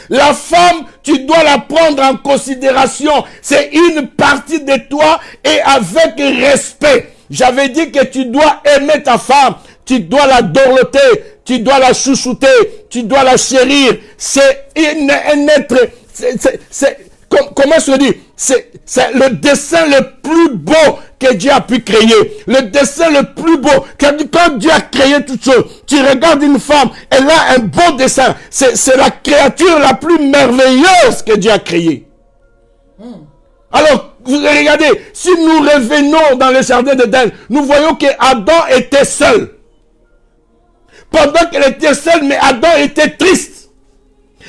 La femme, tu dois la prendre en considération. C'est une partie de toi et avec respect. J'avais dit que tu dois aimer ta femme. Tu dois la dorloter. Tu dois la chouchouter. Tu dois la chérir. C'est un être... Comment se dit? C'est le dessin le plus beau que Dieu a pu créer. Le dessin le plus beau. Quand Dieu a créé toutes choses, tu regardes une femme, elle a un beau dessin. C'est la créature la plus merveilleuse que Dieu a créée. Alors, vous regardez, si nous revenons dans le jardin d'Éden, nous voyons que Adam était seul. Pendant qu'elle était seule, mais Adam était triste.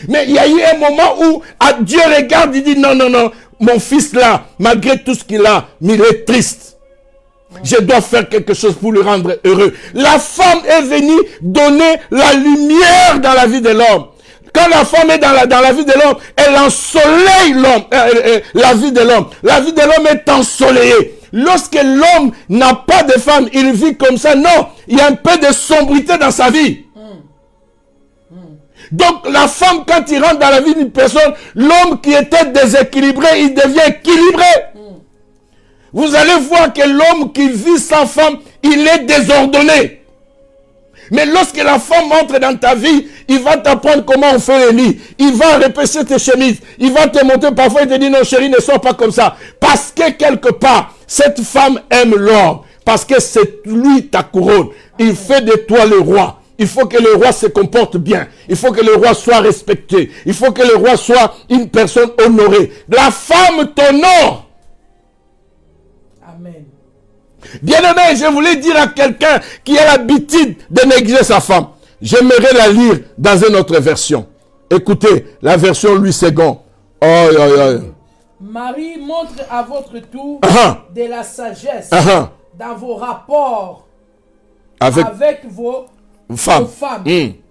Mais il y a eu un moment où Dieu regarde, il dit non, non, non, mon fils là, malgré tout ce qu'il a, mais il est triste. Je dois faire quelque chose pour le rendre heureux. La femme est venue donner la lumière dans la vie de l'homme. Quand la femme est dans la vie de l'homme, elle ensoleille l'homme, la vie de l'homme. La vie de l'homme est ensoleillée. Lorsque l'homme n'a pas de femme, il vit comme ça. Non, il y a un peu de sombrité dans sa vie. Donc la femme, quand il rentre dans la vie d'une personne, l'homme qui était déséquilibré, il devient équilibré. Vous allez voir que l'homme qui vit sans femme, il est désordonné. Mais lorsque la femme entre dans ta vie, il va t'apprendre comment on fait les lits. Il va repasser tes chemises. Il va te montrer parfois et te dire non chérie, ne sois pas comme ça. Parce que quelque part, cette femme aime l'homme. Parce que c'est lui ta couronne. Il fait de toi le roi. Il faut que le roi se comporte bien. Il faut que le roi soit respecté. Il faut que le roi soit une personne honorée. La femme t'honore. Amen. Bien-aimé, je voulais dire à quelqu'un qui a l'habitude de négliger sa femme. J'aimerais la lire dans une autre version. Écoutez, la version Louis II. Marie montre à votre tour de la sagesse dans vos rapports avec vos femmes.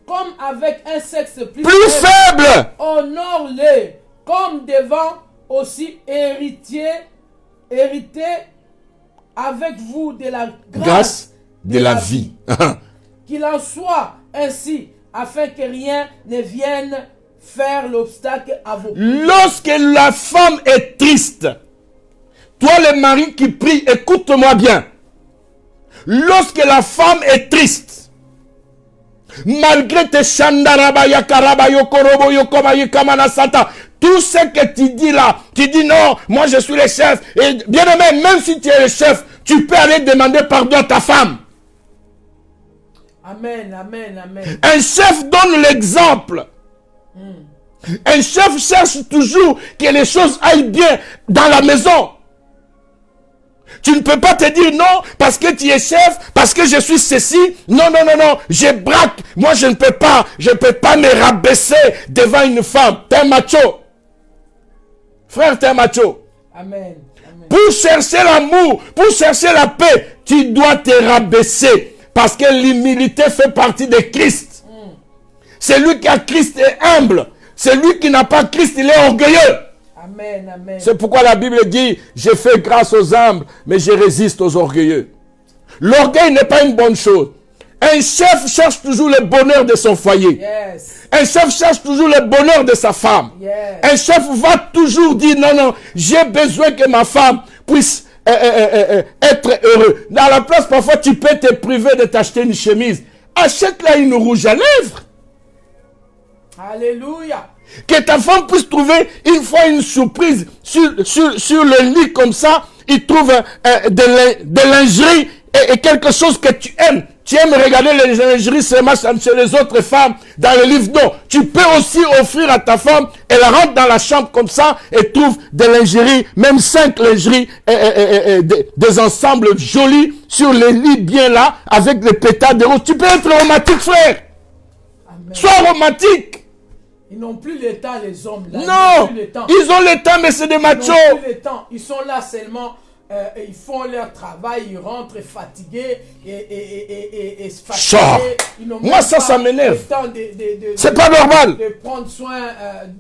Comme avec un sexe plus faible. Honore-les comme devant aussi hériter avec vous de la grâce de la vie. Qu'il en soit ainsi, afin que rien ne vienne faire l'obstacle à vos prières. Lorsque la femme est triste, toi le mari qui prie, écoute-moi bien. Lorsque la femme est triste, Malgré tes chandaraba, yakaraba, yokorobo, yokoma, yikamana, sata. Tout ce que tu dis là, tu dis non, moi je suis le chef. Et bien aimé, même si tu es le chef, tu peux aller demander pardon à ta femme. Amen, amen, amen. Un chef donne l'exemple. Un chef cherche toujours que les choses aillent bien dans la maison. Tu ne peux pas te dire non parce que tu es chef, parce que je suis ceci. Non, non, non, non, je braque. Moi, je ne peux pas me rabaisser devant une femme. T'es un macho. Frère, t'es un macho. Amen. Amen. Pour chercher l'amour, pour chercher la paix, tu dois te rabaisser. Parce que l'humilité fait partie de Christ. Celui qui a Christ est humble. Celui qui n'a pas Christ, il est orgueilleux. Amen, amen. C'est pourquoi la Bible dit, je fais grâce aux humbles, mais je résiste aux orgueilleux. L'orgueil n'est pas une bonne chose. Un chef cherche toujours le bonheur de son foyer. Yes. Un chef cherche toujours le bonheur de sa femme. Yes. Un chef va toujours dire, non, non, j'ai besoin que ma femme puisse être heureux. Dans la place, parfois, tu peux te priver de t'acheter une chemise. Achète-la une rouge à lèvres. Alléluia. Que ta femme puisse trouver une fois une surprise sur le lit comme ça. Il trouve de lingerie et quelque chose que tu aimes. Tu aimes regarder les lingeries seulement chez les autres femmes dans le livre. Non, tu peux aussi offrir à ta femme. Elle rentre dans la chambre comme ça et trouve des lingeries, même 5 lingeries, des ensembles jolis sur les lits bien là, avec des pétales de rose. Tu peux être romantique, frère. Amen. Sois romantique. Ils n'ont plus le temps, les hommes. Là. Non, ils ont le temps, mais c'est des machos. Ils n'ont plus le temps. Ils sont là seulement. Ils font leur travail, ils rentrent fatigués et fatigués. Moi, ça m'énerve. C'est pas normal. normal. De prendre soin,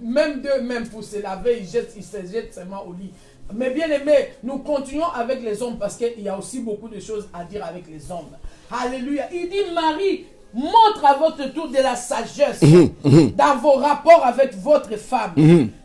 même d'eux-mêmes pour se laver, ils se jettent seulement au lit. Mais bien aimé, nous continuons avec les hommes parce qu'il y a aussi beaucoup de choses à dire avec les hommes. Alléluia. Il dit, Marie, montre à votre tour de la sagesse dans vos rapports avec votre femme.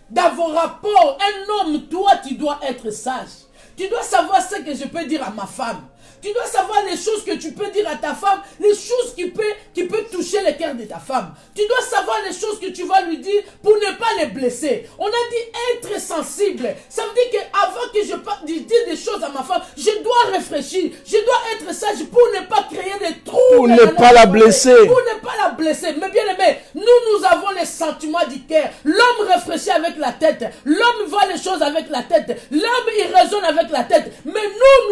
Dans vos rapports, un homme, toi, tu dois être sage. Tu dois savoir ce que je peux dire à ma femme. Tu dois savoir les choses que tu peux dire à ta femme, les choses qui peut toucher le cœur de ta femme. Tu dois savoir les choses que tu vas lui dire pour ne pas les blesser. On a dit être sensible. Ça veut dire qu'avant que je dise des choses à ma femme, je dois réfléchir. Je dois être sage pour ne pas créer des troubles. Pour ne pas la blesser. Pour ne pas la blesser. Mais bien aimé, nous avons les sentiments du cœur. L'homme réfléchit avec la tête. L'homme voit les choses avec la tête. L'homme, il raisonne avec la tête. Mais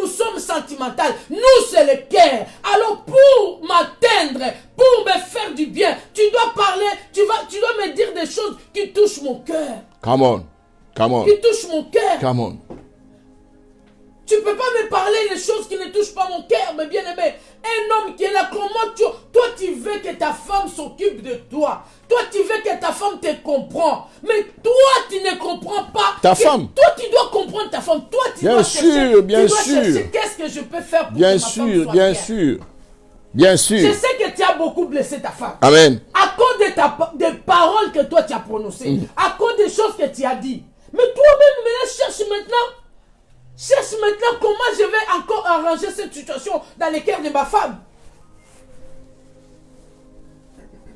nous sommes sentimentaux. Nous, c'est le cœur. Alors, pour m'atteindre, pour me faire du bien, tu dois parler, tu dois me dire des choses qui touchent mon cœur. Come on. Come on. Qui touchent mon cœur. Come on. Tu ne peux pas me parler des choses qui ne touchent pas mon cœur, mais bien aimé. Un homme qui est là, comment toi tu veux que ta femme s'occupe de toi. Toi tu veux que ta femme te comprenne. Mais toi tu ne comprends pas ta femme. Toi tu dois comprendre ta femme. Toi tu dois chercher. Bien sûr. Qu'est-ce que je peux faire pour que ma femme soit bien. Bien sûr. Bien sûr. Je sais que tu as beaucoup blessé ta femme. Amen. À cause des paroles que toi tu as prononcées. À cause des choses que tu as dit. Mais toi-même, cherche maintenant comment je vais encore arranger cette situation dans le cœur de ma femme.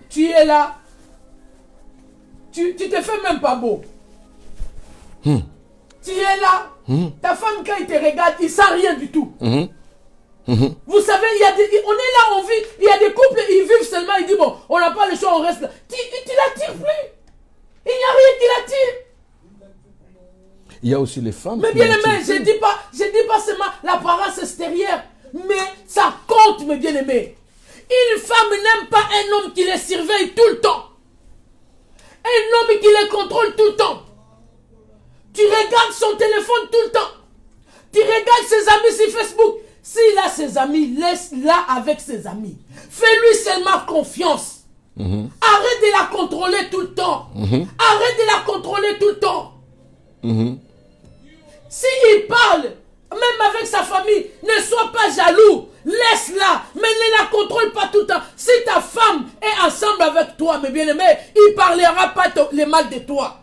Tu es là. Tu te fais même pas beau. Tu es là. Ta femme, quand il te regarde, il ne sent rien du tout. Vous savez, on est là, on vit. Il y a des couples, ils vivent seulement, ils disent bon, on n'a pas le choix, on reste là. Tu l'attires plus. Il n'y a rien qui l'attire. Il y a aussi les femmes. Mais bien aimé, je ne dis pas seulement l'apparence extérieure, mais ça compte, mes bien aimés. Une femme n'aime pas un homme qui les surveille tout le temps. Un homme qui les contrôle tout le temps. Tu regardes son téléphone tout le temps. Tu regardes ses amis sur Facebook. S'il a ses amis, laisse-la avec ses amis. Fais-lui seulement confiance. Arrête de la contrôler tout le temps. Arrête de la contrôler tout le temps. S'il parle, même avec sa famille, ne sois pas jaloux. Laisse-la, mais ne la contrôle pas tout le temps. Si ta femme est ensemble avec toi, mes bien-aimés, il ne parlera pas le mal de toi.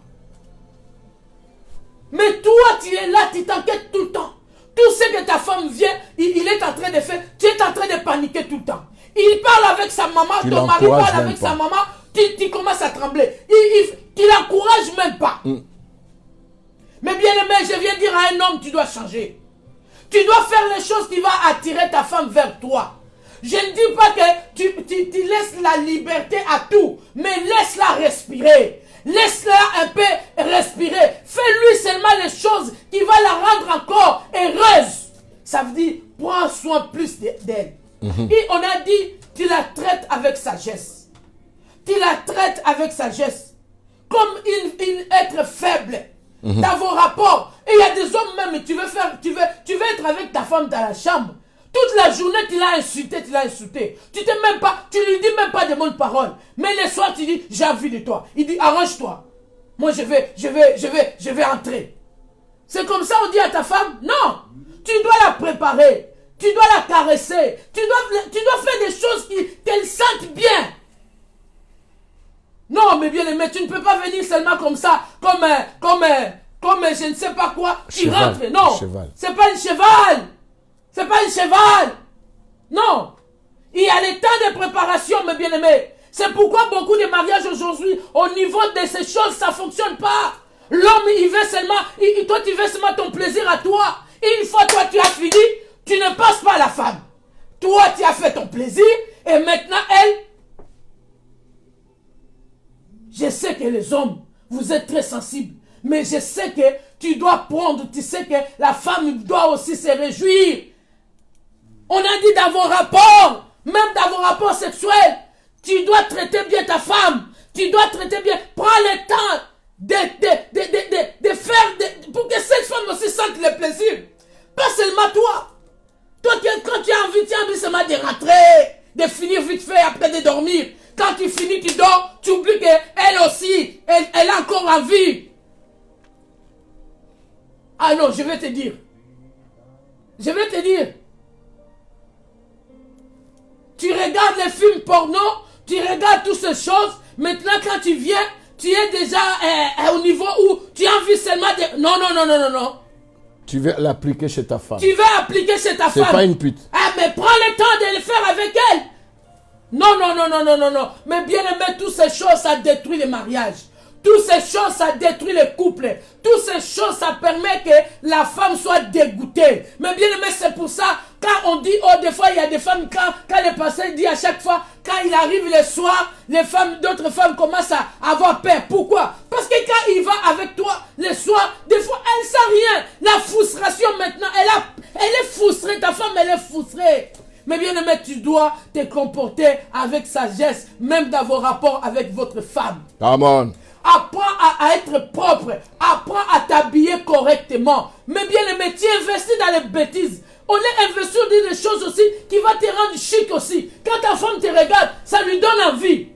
Mais toi, tu es là, tu t'inquiètes tout le temps. Tout ce que ta femme vient, il est en train de faire, tu es en train de paniquer tout le temps. Il parle avec sa maman, ton mari parle avec sa maman, tu commences à trembler. Tu l'encourages même pas. Mais bien aimé, je viens dire à un homme, tu dois changer. Tu dois faire les choses qui vont attirer ta femme vers toi. Je ne dis pas que tu laisses la liberté à tout, mais laisse-la respirer. Laisse-la un peu respirer. Fais-lui seulement les choses qui vont la rendre encore heureuse. Ça veut dire, prends soin plus d'elle. Et on a dit, tu la traites avec sagesse. Tu la traites avec sagesse. Comme une être faible. Dans vos rapports. Et il y a des hommes même, tu veux être avec ta femme dans la chambre. Toute la journée, tu l'as insulté. Tu lui dis même pas de bonnes paroles. Mais le soir, tu dis, j'ai envie de toi. Il dit, arrange-toi. Moi, je vais entrer. C'est comme ça on dit à ta femme, non. Tu dois la préparer. Tu dois la caresser. Tu dois faire des choses qu'elle sente bien. Non, mais bien aimé, tu ne peux pas venir seulement comme ça, comme je ne sais pas quoi. Tu rentres. Non, c'est pas un cheval. C'est pas un cheval. Non. Il y a les temps de préparation, mes bien-aimés. C'est pourquoi beaucoup de mariages aujourd'hui, au niveau de ces choses, ça ne fonctionne pas. L'homme, il veut seulement, toi, tu veux seulement ton plaisir à toi. Et une fois, toi, tu as fini, tu ne passes pas à la femme. Toi, tu as fait ton plaisir, et maintenant, elle. Je sais que les hommes, vous êtes très sensibles. Mais je sais que tu dois prendre, tu sais que la femme doit aussi se réjouir. On a dit dans vos rapports, même dans vos rapports sexuels, tu dois traiter bien ta femme. Tu dois traiter bien. Prends le temps de faire, pour que cette femme aussi sente le plaisir. Pas seulement toi. Toi, quand tu as envie seulement de rentrer, de finir vite fait après de dormir. Quand tu finis, tu dors, tu oublies qu'elle aussi, elle a encore envie. Ah non, je vais te dire. Tu regardes les films porno, tu regardes toutes ces choses. Maintenant, quand tu viens, tu es déjà au niveau où tu as envie seulement de... Non. Tu veux l'appliquer chez ta femme. C'est pas une pute. Ah, mais prends le temps de le faire avec elle. Non. Mais bien aimé, toutes ces choses, ça détruit le mariage. Toutes ces choses, ça détruit le couple. Toutes ces choses, ça permet que la femme soit dégoûtée. Mais bien aimé, c'est pour ça, quand on dit, des fois, il y a des femmes, quand le pasteur dit à chaque fois, quand il arrive le soir, d'autres femmes commencent à avoir peur. Pourquoi? Parce que quand il va avec toi le soir, des fois, elle ne sent rien. La frustration maintenant, elle est frustrée, ta femme, elle est frustrée. Mais bien aimé, tu dois te comporter avec sagesse, même dans vos rapports avec votre femme. Amen. Apprends à être propre. Apprends à t'habiller correctement. Mais bien aimé, tu investis dans les bêtises. On est investi dans des choses aussi qui vont te rendre chic aussi. Quand ta femme te regarde, ça lui donne envie.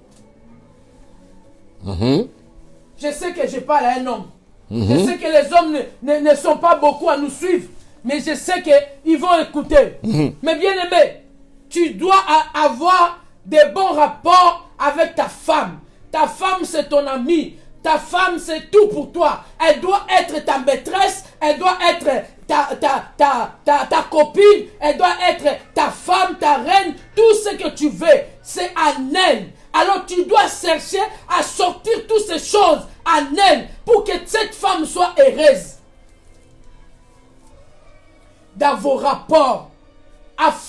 Je sais que je parle à un homme. Je sais que les hommes ne sont pas beaucoup à nous suivre. Mais je sais qu'ils vont écouter. Mais bien aimé, tu dois avoir des bons rapports avec ta femme. Ta femme, c'est ton amie. Ta femme, c'est tout pour toi. Elle doit être ta maîtresse. Elle doit être ta copine. Elle doit être ta femme, ta reine. Tout ce que tu veux, c'est en elle. Alors tu dois chercher à sortir toutes ces choses en elle pour que cette femme soit heureuse. Dans vos rapports.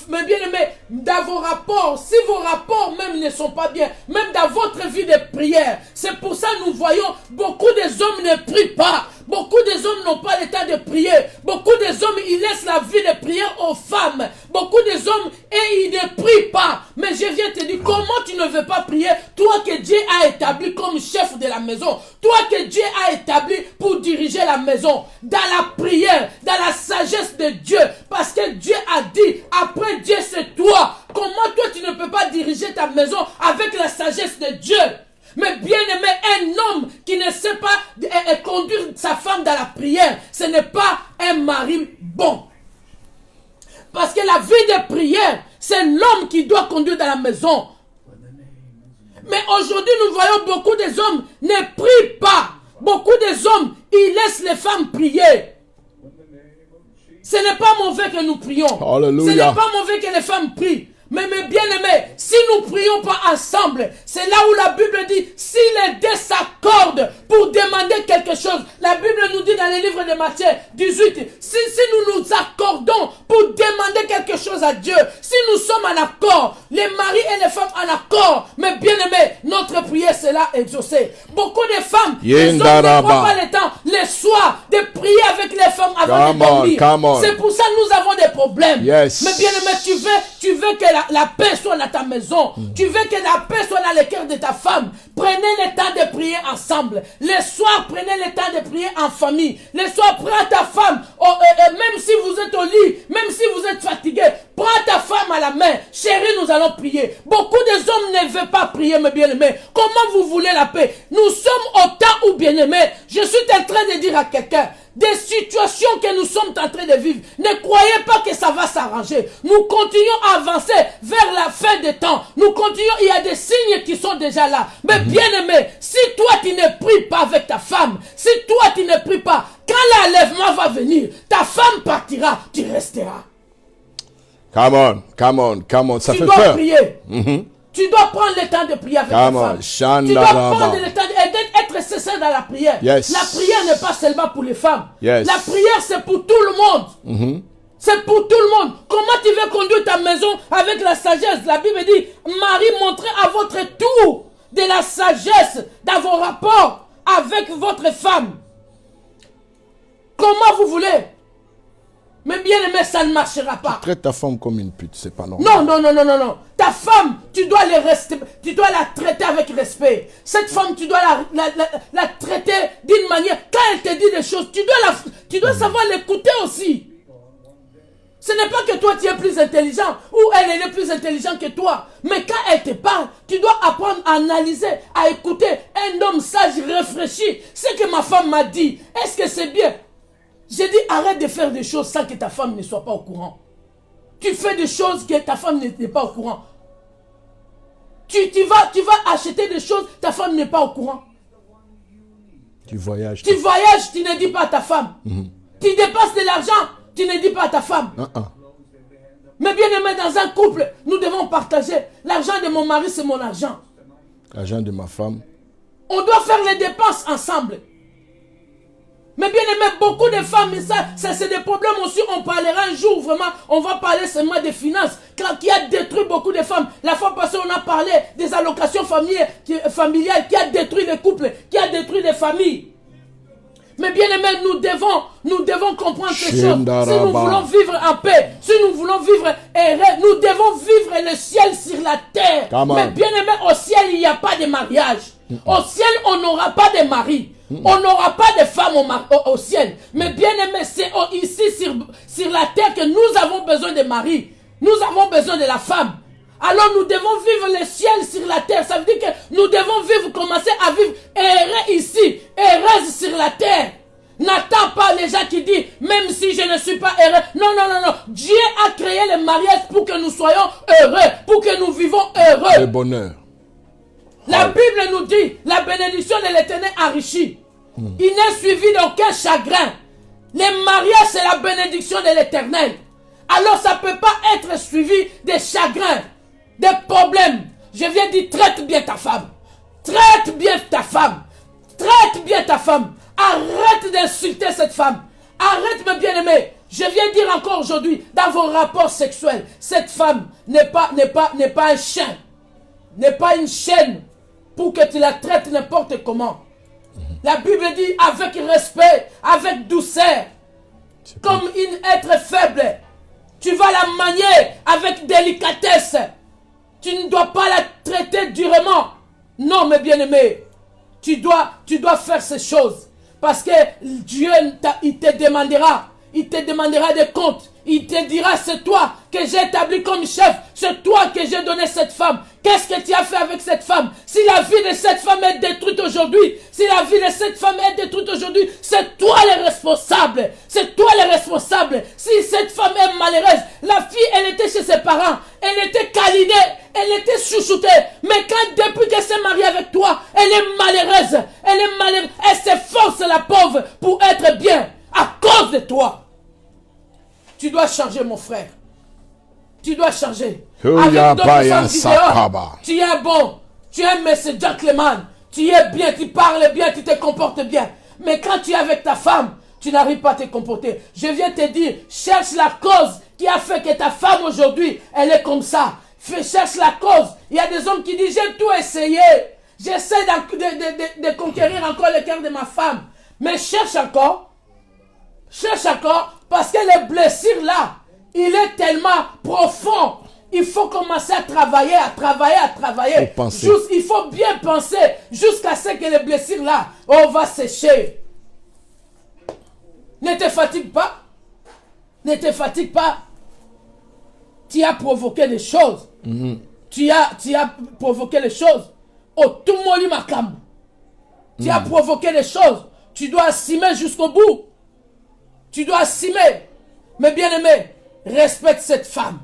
Mais bien aimé, dans vos rapports, si vos rapports même ne sont pas bien, même dans votre vie de prière, c'est pour ça que nous voyons beaucoup des hommes ne prient pas. Beaucoup des hommes n'ont pas le temps de prier. Beaucoup des hommes, ils laissent la vie de prière aux femmes. Beaucoup des hommes, et ils ne prient pas. Mais je viens te dire, comment tu ne veux pas prier? Toi que Dieu a établi comme chef de la maison. Toi que Dieu a établi pour diriger la maison. Dans la prière, dans la sagesse de Dieu. Parce que Dieu a dit, après Dieu c'est toi. Comment toi tu ne peux pas diriger ta maison avec la sagesse de Dieu? Mais bien aimé, un homme qui ne sait pas conduire sa femme dans la prière, ce n'est pas un mari bon. Parce que la vie de prière, c'est l'homme qui doit conduire dans la maison. Mais aujourd'hui, nous voyons beaucoup des hommes ne prient pas. Beaucoup des hommes, ils laissent les femmes prier. Ce n'est pas mauvais que nous prions. Alléluia. Ce n'est pas mauvais que les femmes prient. Mais mes bien-aimés, si nous ne prions pas ensemble, c'est là où la Bible dit, si les deux s'accordent pour demander quelque chose, la Bible nous dit dans le livre de Matthieu 18, si nous nous accordons pour demander quelque chose à Dieu, si nous sommes en accord, les maris et les femmes en accord, mes bien-aimés, notre prière sera exaucée. Beaucoup de femmes, les hommes ne prennent pas le temps, les soirs, de prier avec les femmes avant de dormir. C'est pour ça que nous avons des problèmes. Yes. Mais bien-aimé, tu veux que la paix soit dans ta maison. Tu veux que la paix soit dans le cœur de ta femme. Prenez le temps de prier ensemble. Les soirs, prenez le temps de prier en famille. Les soirs, prends ta femme. Même si vous êtes au lit, même si vous êtes fatigué, prends ta femme à la main. Chérie, nous allons prier. Beaucoup des hommes ne veulent pas prier, mes bien-aimés. Comment vous voulez la paix? Nous sommes au temps où, bien-aimés, je suis en train de dire à quelqu'un, des situations que nous sommes en train de vivre, ne croyez pas que ça va s'arranger. Nous continuons à avancer vers la fin des temps. Nous continuons, il y a des signes qui sont déjà là. Mais bien-aimé, si toi tu ne pries pas avec ta femme, si toi tu ne pries pas, quand l'enlèvement va venir, ta femme partira, tu resteras. Come on, ça tu fait dois peur. Prier. Tu dois prendre le temps de prier avec ta femme. Tu dois prendre le temps d'être sincère dans la prière. Yes. La prière n'est pas seulement pour les femmes. Yes. La prière, c'est pour tout le monde. C'est pour tout le monde. Comment tu veux conduire ta maison avec la sagesse? La Bible dit, Marie, montrez à votre tour de la sagesse dans vos rapports avec votre femme. Comment vous voulez? Mais bien aimé, ça ne marchera pas. Tu traites ta femme comme une pute, c'est pas normal. Non. Ta femme, tu dois la traiter avec respect. Cette femme, tu dois la traiter d'une manière. Quand elle te dit des choses, tu dois savoir l'écouter aussi. Ce n'est pas que toi tu es plus intelligent ou elle est plus intelligente que toi. Mais quand elle te parle, tu dois apprendre à analyser, à écouter. Un homme sage, réfléchi. Ce que ma femme m'a dit, est-ce que c'est bien? J'ai dit, arrête de faire des choses sans que ta femme ne soit pas au courant. Tu fais des choses que ta femme n'est pas au courant. Tu vas acheter des choses, ta femme n'est pas au courant. Tu voyages, tu ne dis pas à ta femme. Tu dépenses de l'argent, tu ne dis pas à ta femme. Mais bien aimé, dans un couple, nous devons partager. L'argent de mon mari, c'est mon argent. L'argent de ma femme. On doit faire les dépenses ensemble. Mais bien aimé, beaucoup de femmes, ça c'est des problèmes aussi. On parlera un jour, vraiment, on va parler seulement des finances, qui a détruit beaucoup de femmes. La fois passée, on a parlé des allocations familiales qui a détruit les couples, qui a détruit les familles. Mais bien aimé, nous devons comprendre ces choses. Si nous voulons vivre en paix, si nous voulons vivre heureux, nous devons vivre le ciel sur la terre. Mais bien aimé, au ciel, il n'y a pas de mariage. Au ciel, on n'aura pas de mari. On n'aura pas de femmes au ciel. Mais bien aimé, c'est ici sur la terre que nous avons besoin de mari. Nous avons besoin de la femme. Alors nous devons vivre le ciel sur la terre. Ça veut dire que nous devons commencer à vivre heureux ici, heureuse sur la terre. N'attends pas les gens qui disent, même si je ne suis pas heureux. Non. Dieu a créé le mariage pour que nous soyons heureux, pour que nous vivons heureux. Le bonheur. La Bible nous dit, la bénédiction de l'Éternel enrichit. Il n'est suivi d'aucun chagrin. Le mariage, c'est la bénédiction de l'Éternel. Alors ça ne peut pas être suivi de chagrins, de problèmes. Je viens dire, traite bien ta femme. Traite bien ta femme. Traite bien ta femme. Arrête d'insulter cette femme. Arrête, mes bien-aimés. Je viens dire encore aujourd'hui, dans vos rapports sexuels, cette femme n'est pas un chien. N'est pas une chaîne pour que tu la traites n'importe comment. La Bible dit avec respect, avec douceur, comme une être faible. Tu vas la manier avec délicatesse. Tu ne dois pas la traiter durement. Non, mes bien-aimés, tu dois faire ces choses. Parce que Dieu, il te demandera des comptes. Il te dira, c'est toi que j'ai établi comme chef. C'est toi que j'ai donné cette femme. Qu'est-ce que tu as fait avec cette femme? Si la vie de cette femme est détruite aujourd'hui, c'est toi le responsable. C'est toi le responsable. Si cette femme est malheureuse, la fille, elle était chez ses parents. Elle était câlinée. Elle était chouchoutée. Mais depuis qu'elle s'est mariée avec toi, elle est malheureuse. Elle s'efforce, la pauvre, pour être bien. À cause de toi. Tu dois changer, mon frère. Tu dois changer. Avec d'autres personnes qui disent, tu es bon, tu es Monsieur Gentleman, tu es bien, tu parles bien, tu te comportes bien. Mais quand tu es avec ta femme, tu n'arrives pas à te comporter. Je viens te dire, cherche la cause qui a fait que ta femme aujourd'hui, elle est comme ça. Cherche la cause. Il y a des hommes qui disent, j'ai tout essayé. J'essaie de conquérir encore le cœur de ma femme. Mais cherche encore. Cherche encore. Parce que les blessures là, il est tellement profond. Il faut commencer à travailler. Il faut bien penser jusqu'à ce que les blessures là, on va sécher. Ne te fatigue pas. Ne te fatigue pas. Tu as provoqué des choses. Tu as provoqué les choses. Oh, tout le monde makam. Tu as provoqué les choses. Tu dois assumer jusqu'au bout. Tu dois assumer. Mais bien aimé, respecte cette femme.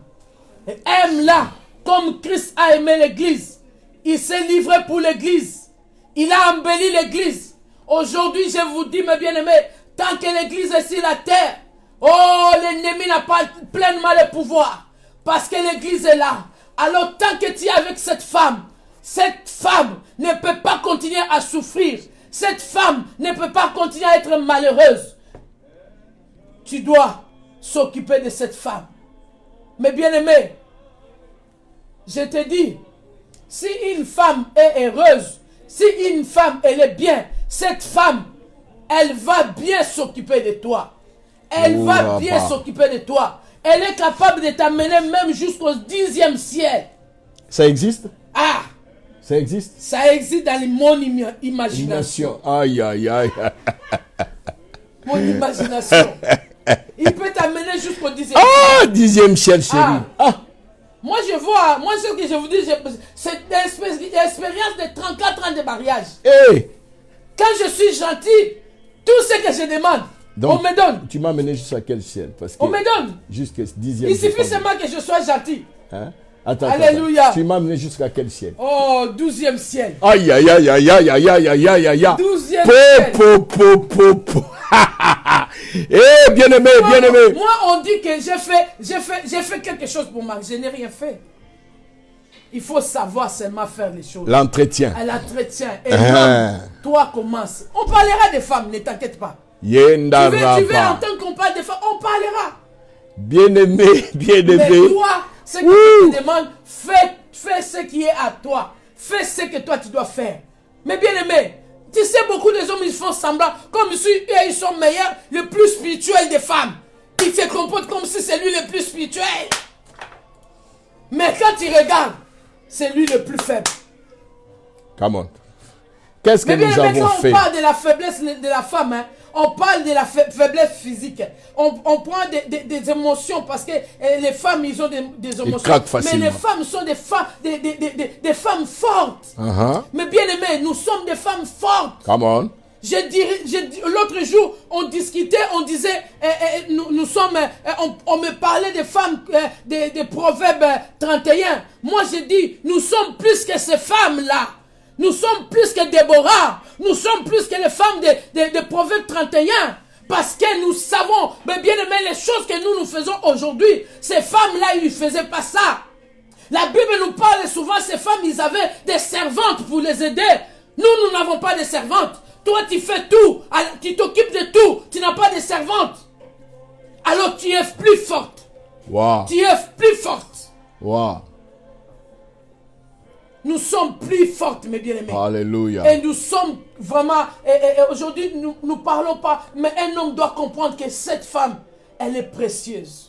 Aime-la comme Christ a aimé l'église. Il s'est livré pour l'église. Il a embelli l'église. Aujourd'hui, je vous dis, mes bien-aimés, tant que l'église est sur la terre, oh, l'ennemi n'a pas pleinement le pouvoir. Parce que l'église est là. Alors, tant que tu es avec cette femme ne peut pas continuer à souffrir. Cette femme ne peut pas continuer à être malheureuse. Tu dois s'occuper de cette femme. Mais bien-aimé, je te dis, si une femme est heureuse, si une femme elle est bien, cette femme, elle va bien s'occuper de toi. Elle va bien s'occuper de toi. Elle est capable de t'amener même jusqu'au 10e ciel. Ça existe? Ah! Ça existe? Ça existe dans mon imagination. Aïe. Mon imagination. Il peut t'amener jusqu'au 10e ciel. Ah, 10e ciel, chérie. Moi, je vois, ce que je vous dis, c'est l'expérience de 34 ans de mariage. Hey. Quand je suis gentil, tout ce que je demande, donc, on me donne. Tu m'as amené jusqu'à quel ciel? Parce que on me donne. Jusqu'à 10e. Il suffit seulement que je sois gentil. Hein? Attends, Alléluia. Tu m'as amené jusqu'à quel ciel? Oh, 12e ciel. Aïe. 12e ciel. Eh, bien-aimé. Moi, on dit que j'ai fait quelque chose pour Marc. Je n'ai rien fait. Il faut savoir seulement faire les choses. L'entretien. L'entretien. Et toi, commence. On parlera des femmes, ne t'inquiète pas. Tu veux entendre qu'on parle des femmes, on parlera. Bien-aimé. Mais toi, ce que je te demande, fais ce qui est à toi. Fais ce que toi tu dois faire. Mais bien-aimé, tu sais, beaucoup des hommes, ils font semblant, comme si ils sont meilleurs, le plus spirituel des femmes. Ils se comportent comme si c'est lui le plus spirituel. Mais quand tu regardes, c'est lui le plus faible. Come on. Qu'est-ce que nous avons fait? On parle de la faiblesse de la femme, hein. On parle de la faiblesse physique. On prend des émotions parce que les femmes, ils ont des émotions. Mais les femmes sont des femmes fortes. Mais bien aimé, nous sommes des femmes fortes. Come on. L'autre jour, on discutait, on disait, nous sommes, on me parlait des femmes, des Proverbes 31. Moi, j'ai dit, nous sommes plus que ces femmes-là. Nous sommes plus que Déborah. Nous sommes plus que les femmes de Proverbes 31. Parce que nous savons, mais bien aimé, les choses que nous faisons aujourd'hui, ces femmes-là, ils ne faisaient pas ça. La Bible nous parle souvent, ces femmes, ils avaient des servantes pour les aider. Nous n'avons pas de servantes. Toi, tu fais tout. Tu t'occupes de tout. Tu n'as pas de servantes. Alors, tu es plus forte. Wow. Tu es plus forte. Wow. Nous sommes plus fortes, mes bien-aimés. Alléluia. Et nous sommes vraiment... aujourd'hui, nous ne parlons pas, mais un homme doit comprendre que cette femme, elle est précieuse.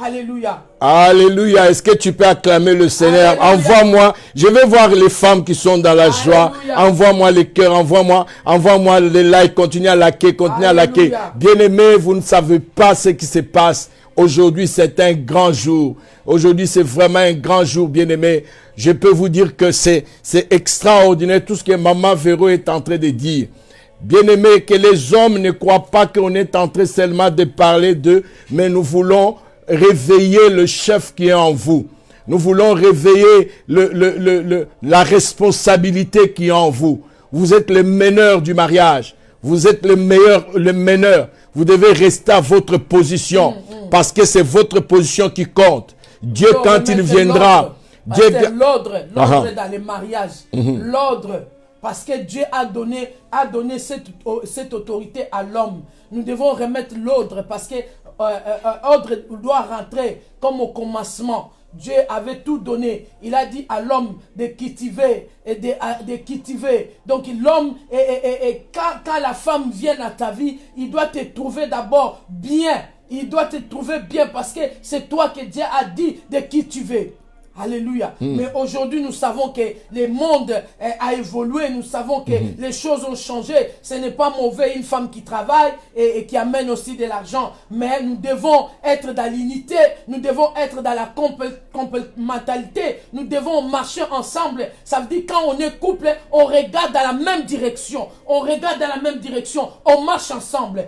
Alléluia. Alléluia. Est-ce que tu peux acclamer le Seigneur? Envoie-moi. Je veux voir les femmes qui sont dans la joie. Envoie-moi les cœurs. Envoie-moi les likes. Continue à liker. Bien-aimés, vous ne savez pas ce qui se passe. Aujourd'hui, c'est un grand jour. Aujourd'hui, c'est vraiment un grand jour, bien-aimés. Je peux vous dire que c'est extraordinaire tout ce que Maman Véro est en train de dire. Bien-aimés, que les hommes ne croient pas qu'on est en train seulement de parler d'eux, mais nous voulons réveiller le chef qui est en vous. Nous voulons réveiller la responsabilité qui est en vous. Vous êtes le meneur du mariage. Vous êtes le meneur. Vous devez rester à votre position parce que c'est votre position qui compte. Dieu, quand il viendra, Dieu... L'ordre dans les mariages, l'ordre, parce que Dieu a donné cette autorité à l'homme. Nous devons remettre l'ordre parce que l'ordre doit rentrer comme au commencement. Dieu avait tout donné. Il a dit à l'homme de cultiver et de cultiver. Donc l'homme, quand la femme vient à ta vie, il doit te trouver d'abord bien. Il doit te trouver bien parce que c'est toi que Dieu a dit de cultiver. Alléluia. Mais aujourd'hui, nous savons que le monde a évolué. Nous savons que les choses ont changé. Ce n'est pas mauvais une femme qui travaille et qui amène aussi de l'argent. Mais nous devons être dans l'unité. Nous devons être dans la complémentarité. Nous devons marcher ensemble. Ça veut dire quand on est couple, on regarde dans la même direction. On regarde dans la même direction. On marche ensemble.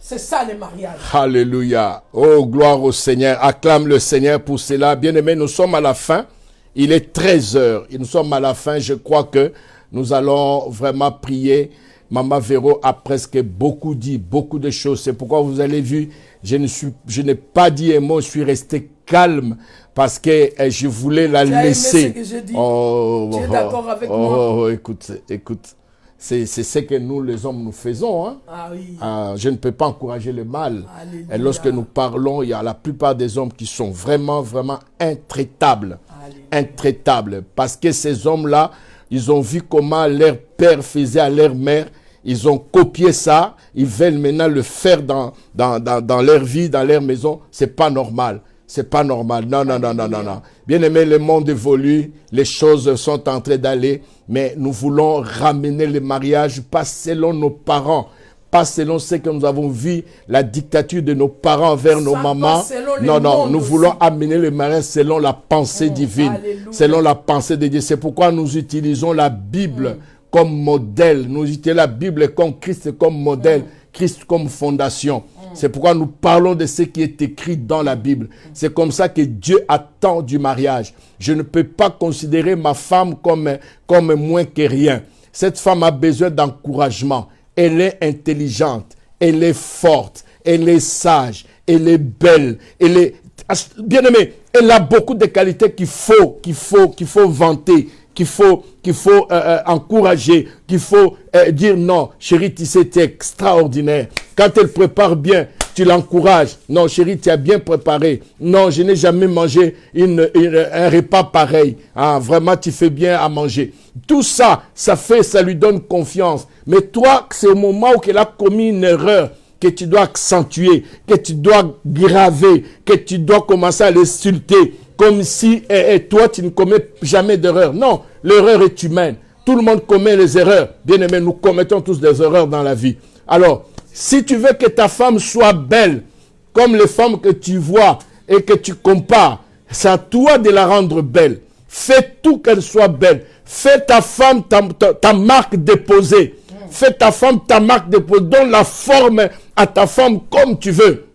C'est ça le mariage. Alléluia. Oh, gloire au Seigneur. Acclame le Seigneur pour cela. Bien-aimés, nous sommes à la fin. Il est 13h. Et nous sommes à la fin. Je crois que nous allons vraiment prier. Maman Véro a presque beaucoup dit, beaucoup de choses. C'est pourquoi vous avez vu, je n'ai pas dit un mot, je suis resté calme parce que je voulais la laisser. Tu as aimé ce que j'ai dit? Tu es d'accord avec moi? Écoute. C'est ce que nous, les hommes, nous faisons. Hein? Ah oui. Je ne peux pas encourager le mal. Alléluia. Et lorsque nous parlons, il y a la plupart des hommes qui sont vraiment, vraiment intraitables. Alléluia. Intraitables. Parce que ces hommes-là, ils ont vu comment leur père faisait à leur mère. Ils ont copié ça. Ils veulent maintenant le faire dans leur vie, dans leur maison. C'est pas normal. C'est pas normal. Non. Bien aimé, le monde évolue. Les choses sont en train d'aller. Mais nous voulons ramener le mariage, pas selon nos parents, pas selon ce que nous avons vu, la dictature de nos parents envers nos mamans. Non, nous voulons amener le mariage selon la pensée divine, selon la pensée de Dieu. C'est pourquoi nous utilisons la Bible comme modèle. Nous utilisons la Bible comme Christ comme modèle, Christ comme fondation. C'est pourquoi nous parlons de ce qui est écrit dans la Bible. C'est comme ça que Dieu attend du mariage. Je ne peux pas considérer ma femme comme moins que rien. Cette femme a besoin d'encouragement. Elle est intelligente, elle est forte, elle est sage, elle est belle, elle est... Bien aimée, elle a beaucoup de qualités qu'il faut vanter, qu'il faut encourager, qu'il faut dire non, chérie, tu sais, tu es extraordinaire. Quand elle prépare bien, tu l'encourages. Non, chérie, tu as bien préparé. Non, je n'ai jamais mangé un repas pareil. Ah, vraiment, tu fais bien à manger. Tout ça, ça lui donne confiance. Mais toi, c'est au moment où elle a commis une erreur que tu dois accentuer, que tu dois graver, que tu dois commencer à l'insulter. Comme si toi, tu ne commets jamais d'erreur. Non, l'erreur est humaine. Tout le monde commet les erreurs. Bien aimé, nous commettons tous des erreurs dans la vie. Alors, si tu veux que ta femme soit belle, comme les femmes que tu vois et que tu compares, c'est à toi de la rendre belle. Fais tout qu'elle soit belle. Fais ta femme ta marque déposée. Fais ta femme ta marque déposée. Donne la forme à ta femme comme tu veux.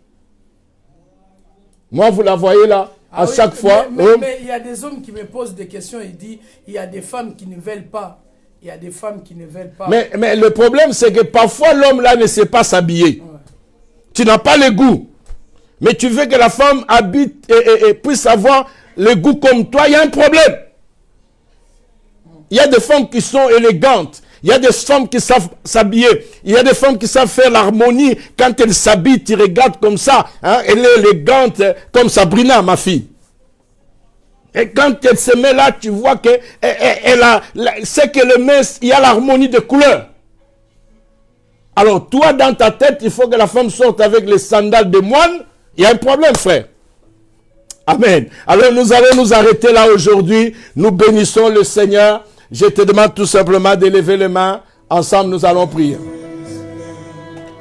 Moi, vous la voyez là, chaque fois. Mais il y a des hommes qui me posent des questions. Ils disent, il y a des femmes qui ne veulent pas. Il y a des femmes qui ne veulent pas. Mais le problème, c'est que parfois, l'homme là ne sait pas s'habiller. Ouais. Tu n'as pas le goût. Mais tu veux que la femme habite et puisse avoir le goût comme toi. Il y a un problème. Il y a des femmes qui sont élégantes. Il y a des femmes qui savent s'habiller. Il y a des femmes qui savent faire l'harmonie. Quand elles s'habillent, tu regardes comme ça. Hein, elle est élégante comme Sabrina, ma fille. Et quand elle se met là, tu vois que c'est que le met, il y a l'harmonie de couleurs. Alors toi, dans ta tête, il faut que la femme sorte avec les sandales de moine. Il y a un problème, frère. Amen. Alors nous allons nous arrêter là aujourd'hui. Nous bénissons le Seigneur. Je te demande tout simplement de lever les mains. Ensemble, nous allons prier.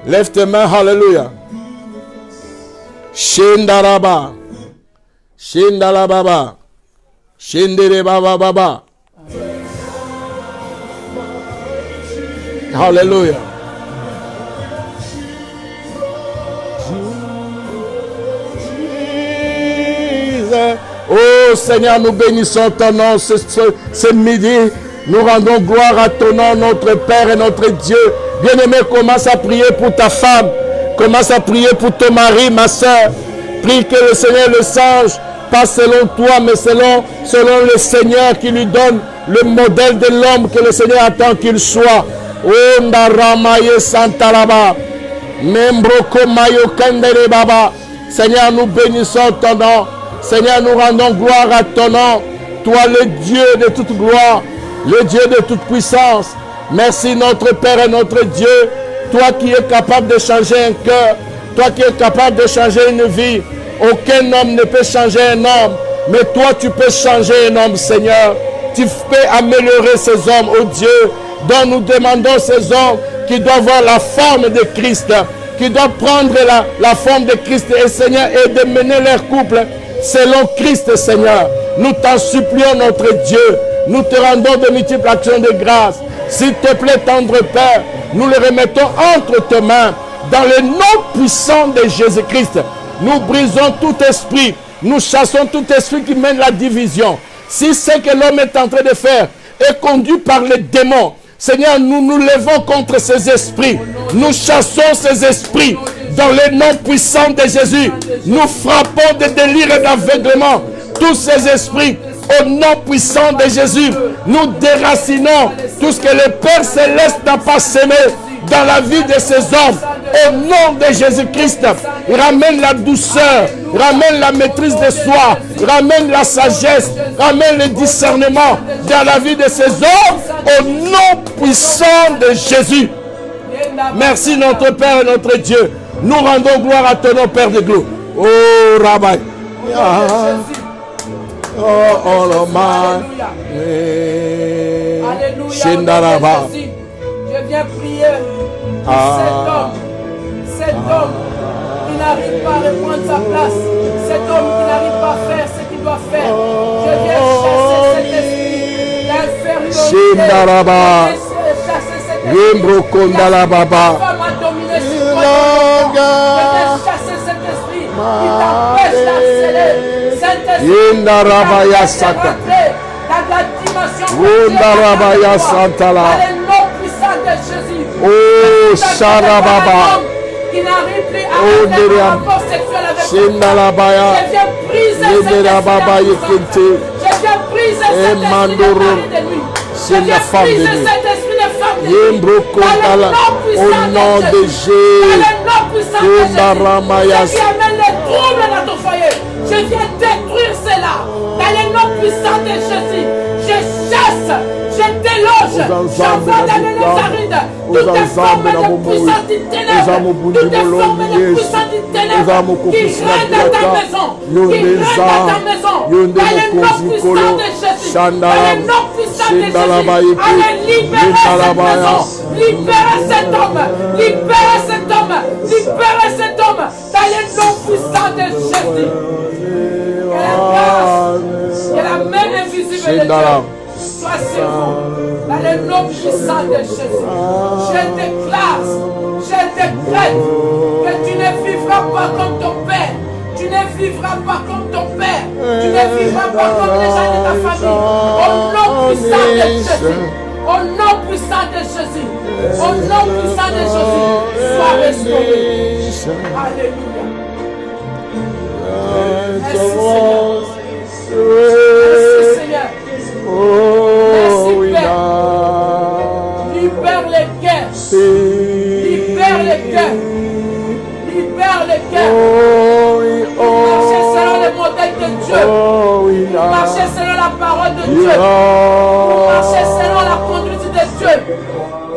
Lève tes mains. Alléluia. Shindaraba. Shindalababa. Shindere baba baba. Alléluia. Oh Seigneur, nous bénissons ton nom ce midi. Nous rendons gloire à ton nom, notre Père et notre Dieu. Bien-aimé, commence à prier pour ta femme. Commence à prier pour ton mari, ma soeur. Prie que le Seigneur le change pas selon toi, mais selon le Seigneur qui lui donne le modèle de l'homme que le Seigneur attend qu'il soit. Oh, Ndaramaye Santalaba. Membroko Mayo Kandere Baba. Seigneur, nous bénissons ton nom. Seigneur, nous rendons gloire à ton nom. Toi, le Dieu de toute gloire, le Dieu de toute puissance. Merci notre Père et notre Dieu. Toi qui es capable de changer un cœur. Toi qui es capable de changer une vie. Aucun homme ne peut changer un homme. Mais toi, tu peux changer un homme, Seigneur. Tu peux améliorer ces hommes, oh Dieu, dont nous demandons ces hommes qui doivent avoir la forme de Christ, qui doivent prendre la forme de Christ, et Seigneur, et de mener leur couple selon Christ, Seigneur. Nous t'en supplions, notre Dieu. Nous te rendons de multiples actions de grâce. S'il te plaît, tendre Père, nous le remettons entre tes mains. Dans le nom puissant de Jésus-Christ, nous brisons tout esprit. Nous chassons tout esprit qui mène la division. Si ce que l'homme est en train de faire est conduit par les démons, Seigneur, nous nous levons contre ces esprits. Nous chassons ces esprits dans le nom puissant de Jésus. Nous frappons de délire et d'aveuglement tous ces esprits. Au nom puissant de Jésus, nous déracinons tout ce que le Père Céleste n'a pas semé dans la vie de ces hommes. Au nom de Jésus-Christ, ramène la douceur, ramène la maîtrise de soi, ramène la sagesse, ramène le discernement dans la vie de ces hommes. Au nom puissant de Jésus. Merci notre Père et notre Dieu. Nous rendons gloire à ton nom, Père de gloire. Oh, Rabbi. Oh, Alléluia. Je viens prier pour cet homme qui n'arrive pas à reprendre sa place, cet homme qui n'arrive pas à faire ce qu'il doit faire. Je viens chasser cet esprit d'infériorité. Je viens chasser cet esprit qui t'a dominé sur toi. Je viens chasser cet esprit qui t'empêche d'accélérer. Cet esprit qui t'empêche de rentrer dans la dimension de oh, Sharababa. Qui n'arrive plus à avoir un rapport sexuel avec toi. Je viens briser cet esprit. Je viens briser cet esprit de mari de nuit. Je viens briser cet esprit de femme de nuit. Au nom de Jésus. Dans le nom puissant de Jésus. Qui amène les troubles dans ton foyer. Je viens détruire cela. Dans le nom puissant de Jésus. Je chasse. Je déloge, j'envoie dans les arides toutes les formes de puissance du ténèbre, toutes les formes de puissance du ténèbre qui règnent dans ta maison, dans le nom puissant de Jésus, dans le nom puissant de Jésus, allez libérer cette maison, libérer cet homme, libérer cet homme, libérer cet homme, dans le nom puissant de Jésus. Que la grâce, que la main invisible de Dieu soit sur vous, dans le nom puissant de Jésus. Je déclare, je décrète que tu ne vivras pas comme ton Père. Tu ne vivras pas comme ton Père. Tu ne vivras pas comme les gens de ta famille. Au nom puissant de Jésus. Au nom puissant de Jésus. Au nom puissant de Jésus. Sois restauré. Alléluia. Merci Seigneur. Merci Père. Libère les cœurs. Libère les cœurs. Libère les cœurs. Marchez selon le modèle de Dieu. Marchez selon la parole de Dieu. Marchez selon la conduite de Dieu.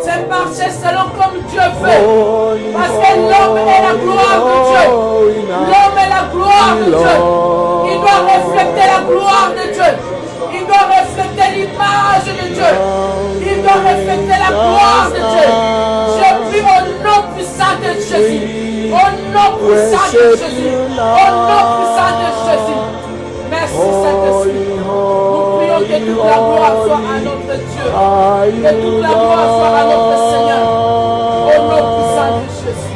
C'est marcher selon comme Dieu veut. Parce que l'homme est la gloire de Dieu. L'homme est la gloire de Dieu. Il doit refléter la gloire de Dieu. Il doit refléter l'image de Dieu. Il doit refléter la gloire de Dieu. Je prie au nom puissant de Jésus. Au nom puissant de Jésus. Au nom puissant de Jésus. Merci Saint-Esprit. Nous prions que toute la gloire soit à notre Dieu. Que toute la gloire soit à notre Seigneur. Au nom puissant de Jésus.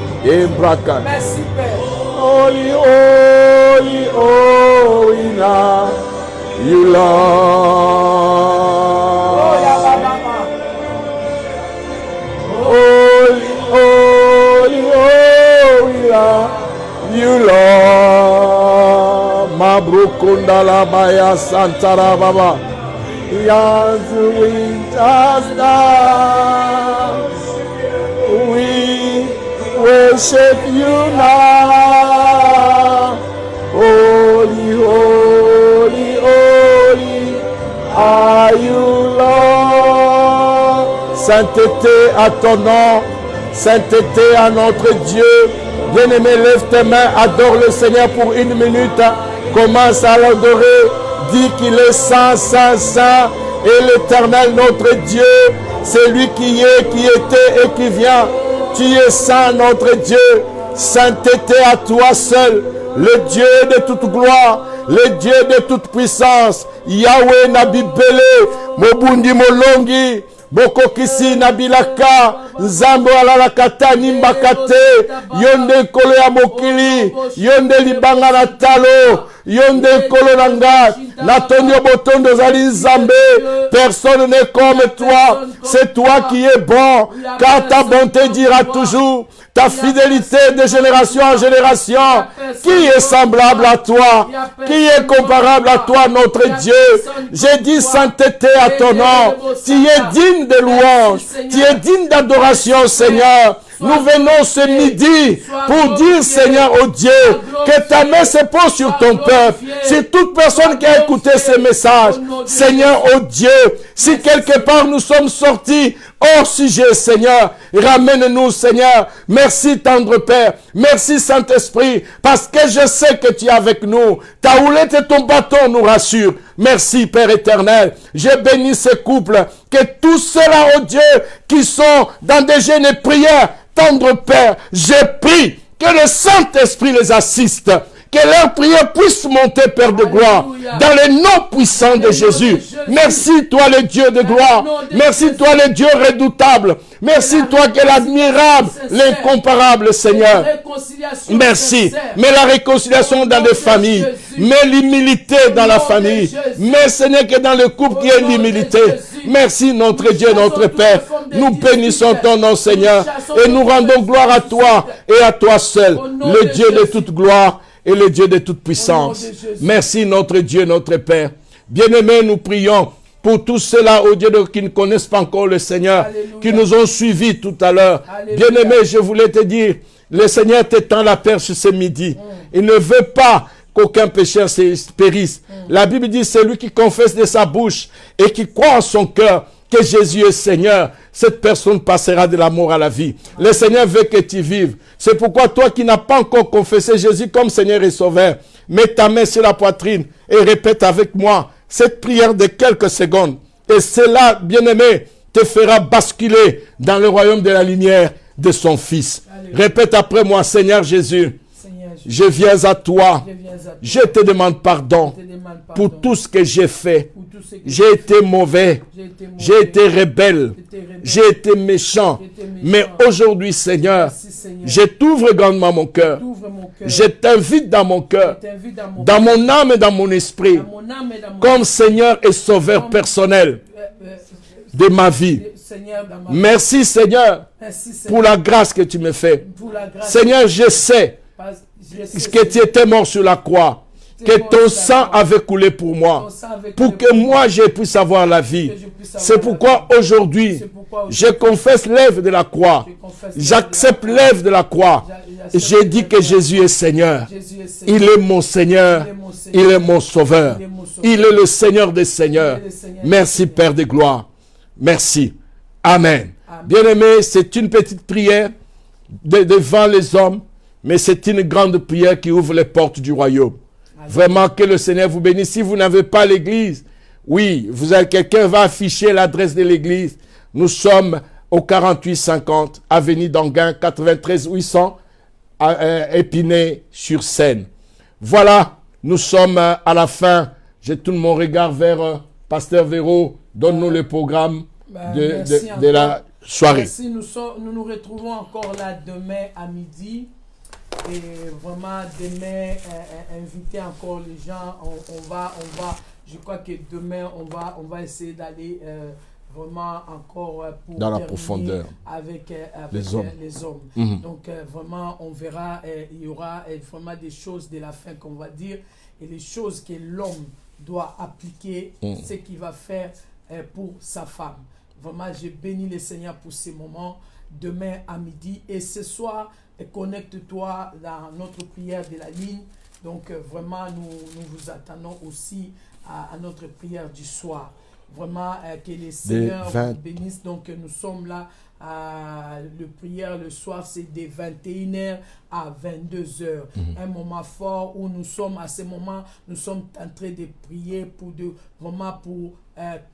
Merci Père. Holy, holy, holy now. You Lord. Holy, holy, holy Lord. You Lord. Mabru Kundala Baya Santara Baba. As winters down, we worship you now. Holy, holy, holy are you, Lord. Sainteté à ton nom, sainteté à notre Dieu. Bien-aimé, lève tes mains, adore le Seigneur pour 1 minute. Commence à l'adorer. Dis qu'il est saint, saint, saint. Et l'Éternel, notre Dieu, c'est lui qui est, qui était et qui vient. Tu es saint, notre Dieu. Sainteté à toi seul, le Dieu de toute gloire, le Dieu de toute puissance. Yahweh Nabibele, Mobundi Molongi, Bokokisi Nabilaka, Nzambo Alalakata Nimbakate, Yonde Kolo ya Mokili, Yonde Libanga na Talo, Yonde Kolo Nanga, Natonio Botondo Zali Nzambe. Personne n'est comme toi, c'est toi qui es bon, car ta bonté dira toujours. Ta fidélité de génération en génération. Qui est semblable à toi? Qui est comparable à toi, notre Dieu? J'ai dit sainteté à ton nom. Tu es digne de louange. Tu es digne d'adoration, Seigneur. Nous venons ce midi pour dire, Seigneur, oh Dieu, que ta main se pose sur ton peuple. C'est toute personne qui a écouté ce message. Seigneur, oh Dieu, si quelque part nous sommes sortis hors sujet, Seigneur, ramène-nous, Seigneur. Merci, tendre Père. Merci, Saint-Esprit, parce que je sais que tu es avec nous. Ta houlette et ton bâton nous rassurent. Merci, Père éternel. Je bénis ces couples. Que tous ceux-là, oh Dieu, qui sont dans des jeûnes et prières, tendre Père, je prie que le Saint-Esprit les assiste. Que leur prière puisse monter, Père de gloire, dans le nom puissant de Jésus. Merci, toi, le Dieu de gloire. Merci, toi, le Dieu redoutable. Merci, toi, qui es l'admirable, l'incomparable, Seigneur. Merci. Mais la réconciliation dans les familles. Mais l'humilité dans la famille. Mais ce n'est que dans le couple qu'il y a l'humilité. Merci, notre Dieu, notre Père. Nous bénissons ton nom, Seigneur. Et nous rendons gloire à toi et à toi seul, le Dieu de toute gloire et le Dieu de toute puissance. Merci notre Dieu, notre Père. Bien-aimés, nous prions pour tous ceux-là, oh Dieu, qui ne connaissent pas encore le Seigneur, qui nous ont suivis tout à l'heure. Bien-aimés, je voulais te dire, le Seigneur t'étend la perche ce midi. Il ne veut pas qu'aucun pécheur se périsse. La Bible dit, c'est lui qui confesse de sa bouche et qui croit en son cœur que Jésus est Seigneur, cette personne passera de la mort à la vie. Le Seigneur veut que tu vives. C'est pourquoi toi qui n'as pas encore confessé Jésus comme Seigneur et Sauveur, mets ta main sur la poitrine et répète avec moi cette prière de quelques secondes. Et cela, bien-aimé, te fera basculer dans le royaume de la lumière de son Fils. Alléluia. Répète après moi, Seigneur Jésus, je viens à toi. Je te demande pardon pour tout ce que j'ai fait. J'ai été mauvais. J'ai été rebelle. J'ai été méchant. Mais aujourd'hui, Seigneur, je t'ouvre grandement mon cœur. Je t'invite dans mon cœur, dans mon âme et dans mon esprit, comme Seigneur et Sauveur personnel de ma vie. Merci, Seigneur, pour la grâce que tu me fais. Seigneur, je sais que tu étais mort sur la croix, que ton sang avait coulé pour moi, pour que moi je puisse avoir la vie. C'est pourquoi aujourd'hui, je confesse l'œuvre de la croix. J'accepte l'œuvre de la croix. J'ai dit que Jésus est Seigneur. Il est mon Seigneur. Il est mon Sauveur. Il est le Seigneur des Seigneurs. Merci, Père de gloire. Merci. Amen. Bien-aimés, c'est une petite prière devant les hommes, mais c'est une grande prière qui ouvre les portes du royaume. Vraiment, que le Seigneur vous bénisse. Si vous n'avez pas l'église, oui, quelqu'un va afficher l'adresse de l'église. Nous sommes au 4850, avenue d'Anguin, 93 800, Épinay-sur-Seine. Voilà, nous sommes à la fin. Je tourne mon regard vers Pasteur Véro. Donne-nous le programme de la soirée. Merci, nous nous retrouvons encore là demain à midi. Et vraiment, demain, inviter encore les gens. On va, je crois que demain, on va essayer d'aller vraiment encore pour dans la terminer profondeur avec les hommes. les hommes. Donc vraiment, on verra, il y aura vraiment des choses de la fin qu'on va dire, et les choses que l'homme doit appliquer, ce qu'il va faire pour sa femme. Vraiment, je bénis le Seigneur pour ces moments, demain à midi, et ce soir, connecte-toi dans notre prière de la ligne. Donc vraiment, nous vous attendons aussi à notre prière du soir. Vraiment, que les Seigneurs vous bénissent. Donc, nous sommes là, le prière le soir, c'est de 21h à 22h. Un moment fort où nous sommes, à ce moment, nous sommes en train de prier vraiment pour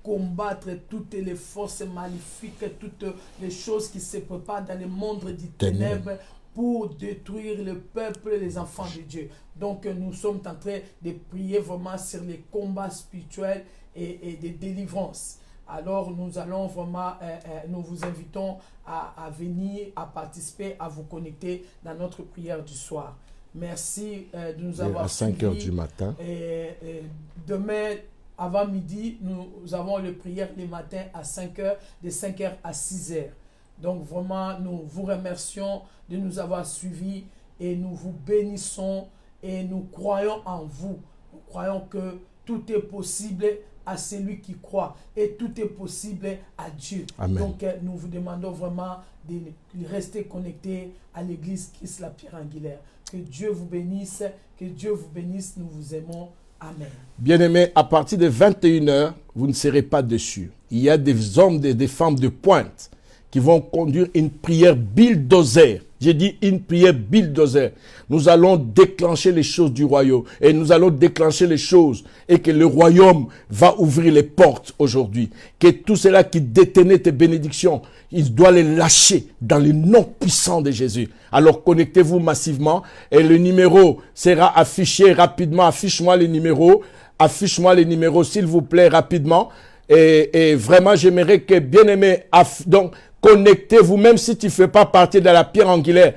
combattre toutes les forces maléfiques, toutes les choses qui se préparent dans le monde des ténèbres pour détruire le peuple, les enfants de Dieu. Donc, nous sommes en train de prier vraiment sur les combats spirituels et des délivrances. Alors, nous allons vraiment, nous vous invitons à venir, à participer, à vous connecter dans notre prière du soir. Merci de nous avoir suivis. À 5 h du matin. Demain, avant midi, nous avons le prière le matin à 5 h, de 5 h à 6 h. Donc, vraiment, nous vous remercions de nous avoir suivis et nous vous bénissons et nous croyons en vous. Nous croyons que tout est possible à celui qui croit et tout est possible à Dieu. Amen. Donc, nous vous demandons vraiment de rester connectés à l'église Christ la pierre angulaire. Que Dieu vous bénisse, que Dieu vous bénisse, nous vous aimons. Amen. Bien-aimés, à partir de 21 h, vous ne serez pas déçus. Il y a des hommes et des femmes de pointe qui vont conduire une prière bulldozer. J'ai dit une prière bulldozer. Nous allons déclencher les choses du royaume. Et nous allons déclencher les choses. Et que le royaume va ouvrir les portes aujourd'hui. Que tout cela qui détenait tes bénédictions, il doit les lâcher dans le nom puissant de Jésus. Alors connectez-vous massivement. Et le numéro sera affiché rapidement. Affiche-moi les numéros. Affiche-moi les numéros, s'il vous plaît, rapidement. Et vraiment, j'aimerais que, bien-aimés, donc, connectez-vous, même si tu ne fais pas partie de la pierre angulaire,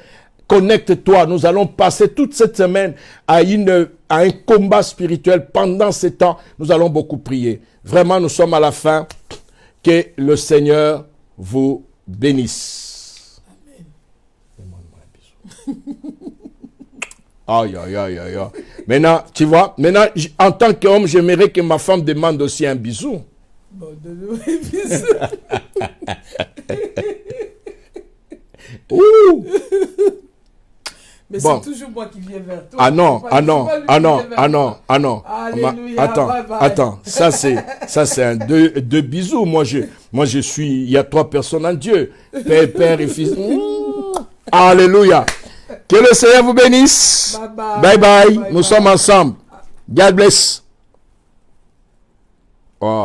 connecte-toi. Nous allons passer toute cette semaine à un combat spirituel. Pendant ce temps, nous allons beaucoup prier. Vraiment, nous sommes à la fin. Que le Seigneur vous bénisse. Amen. Aïe, aïe, aïe, aïe. Maintenant, tu vois, en tant qu'homme, j'aimerais que ma femme demande aussi un bisou. Bon, donne-moi un bisou. Ouh. Mais bon. C'est toujours moi qui viens vers toi. Ah non, ah non, ah non, ah non, ah non. Alléluia, attends, ça c'est deux bisous. Moi je suis, il y a 3 personnes en Dieu, Père et Fils. Alléluia. Que le Seigneur vous bénisse. Bye bye. Nous sommes ensemble. God bless. Oh.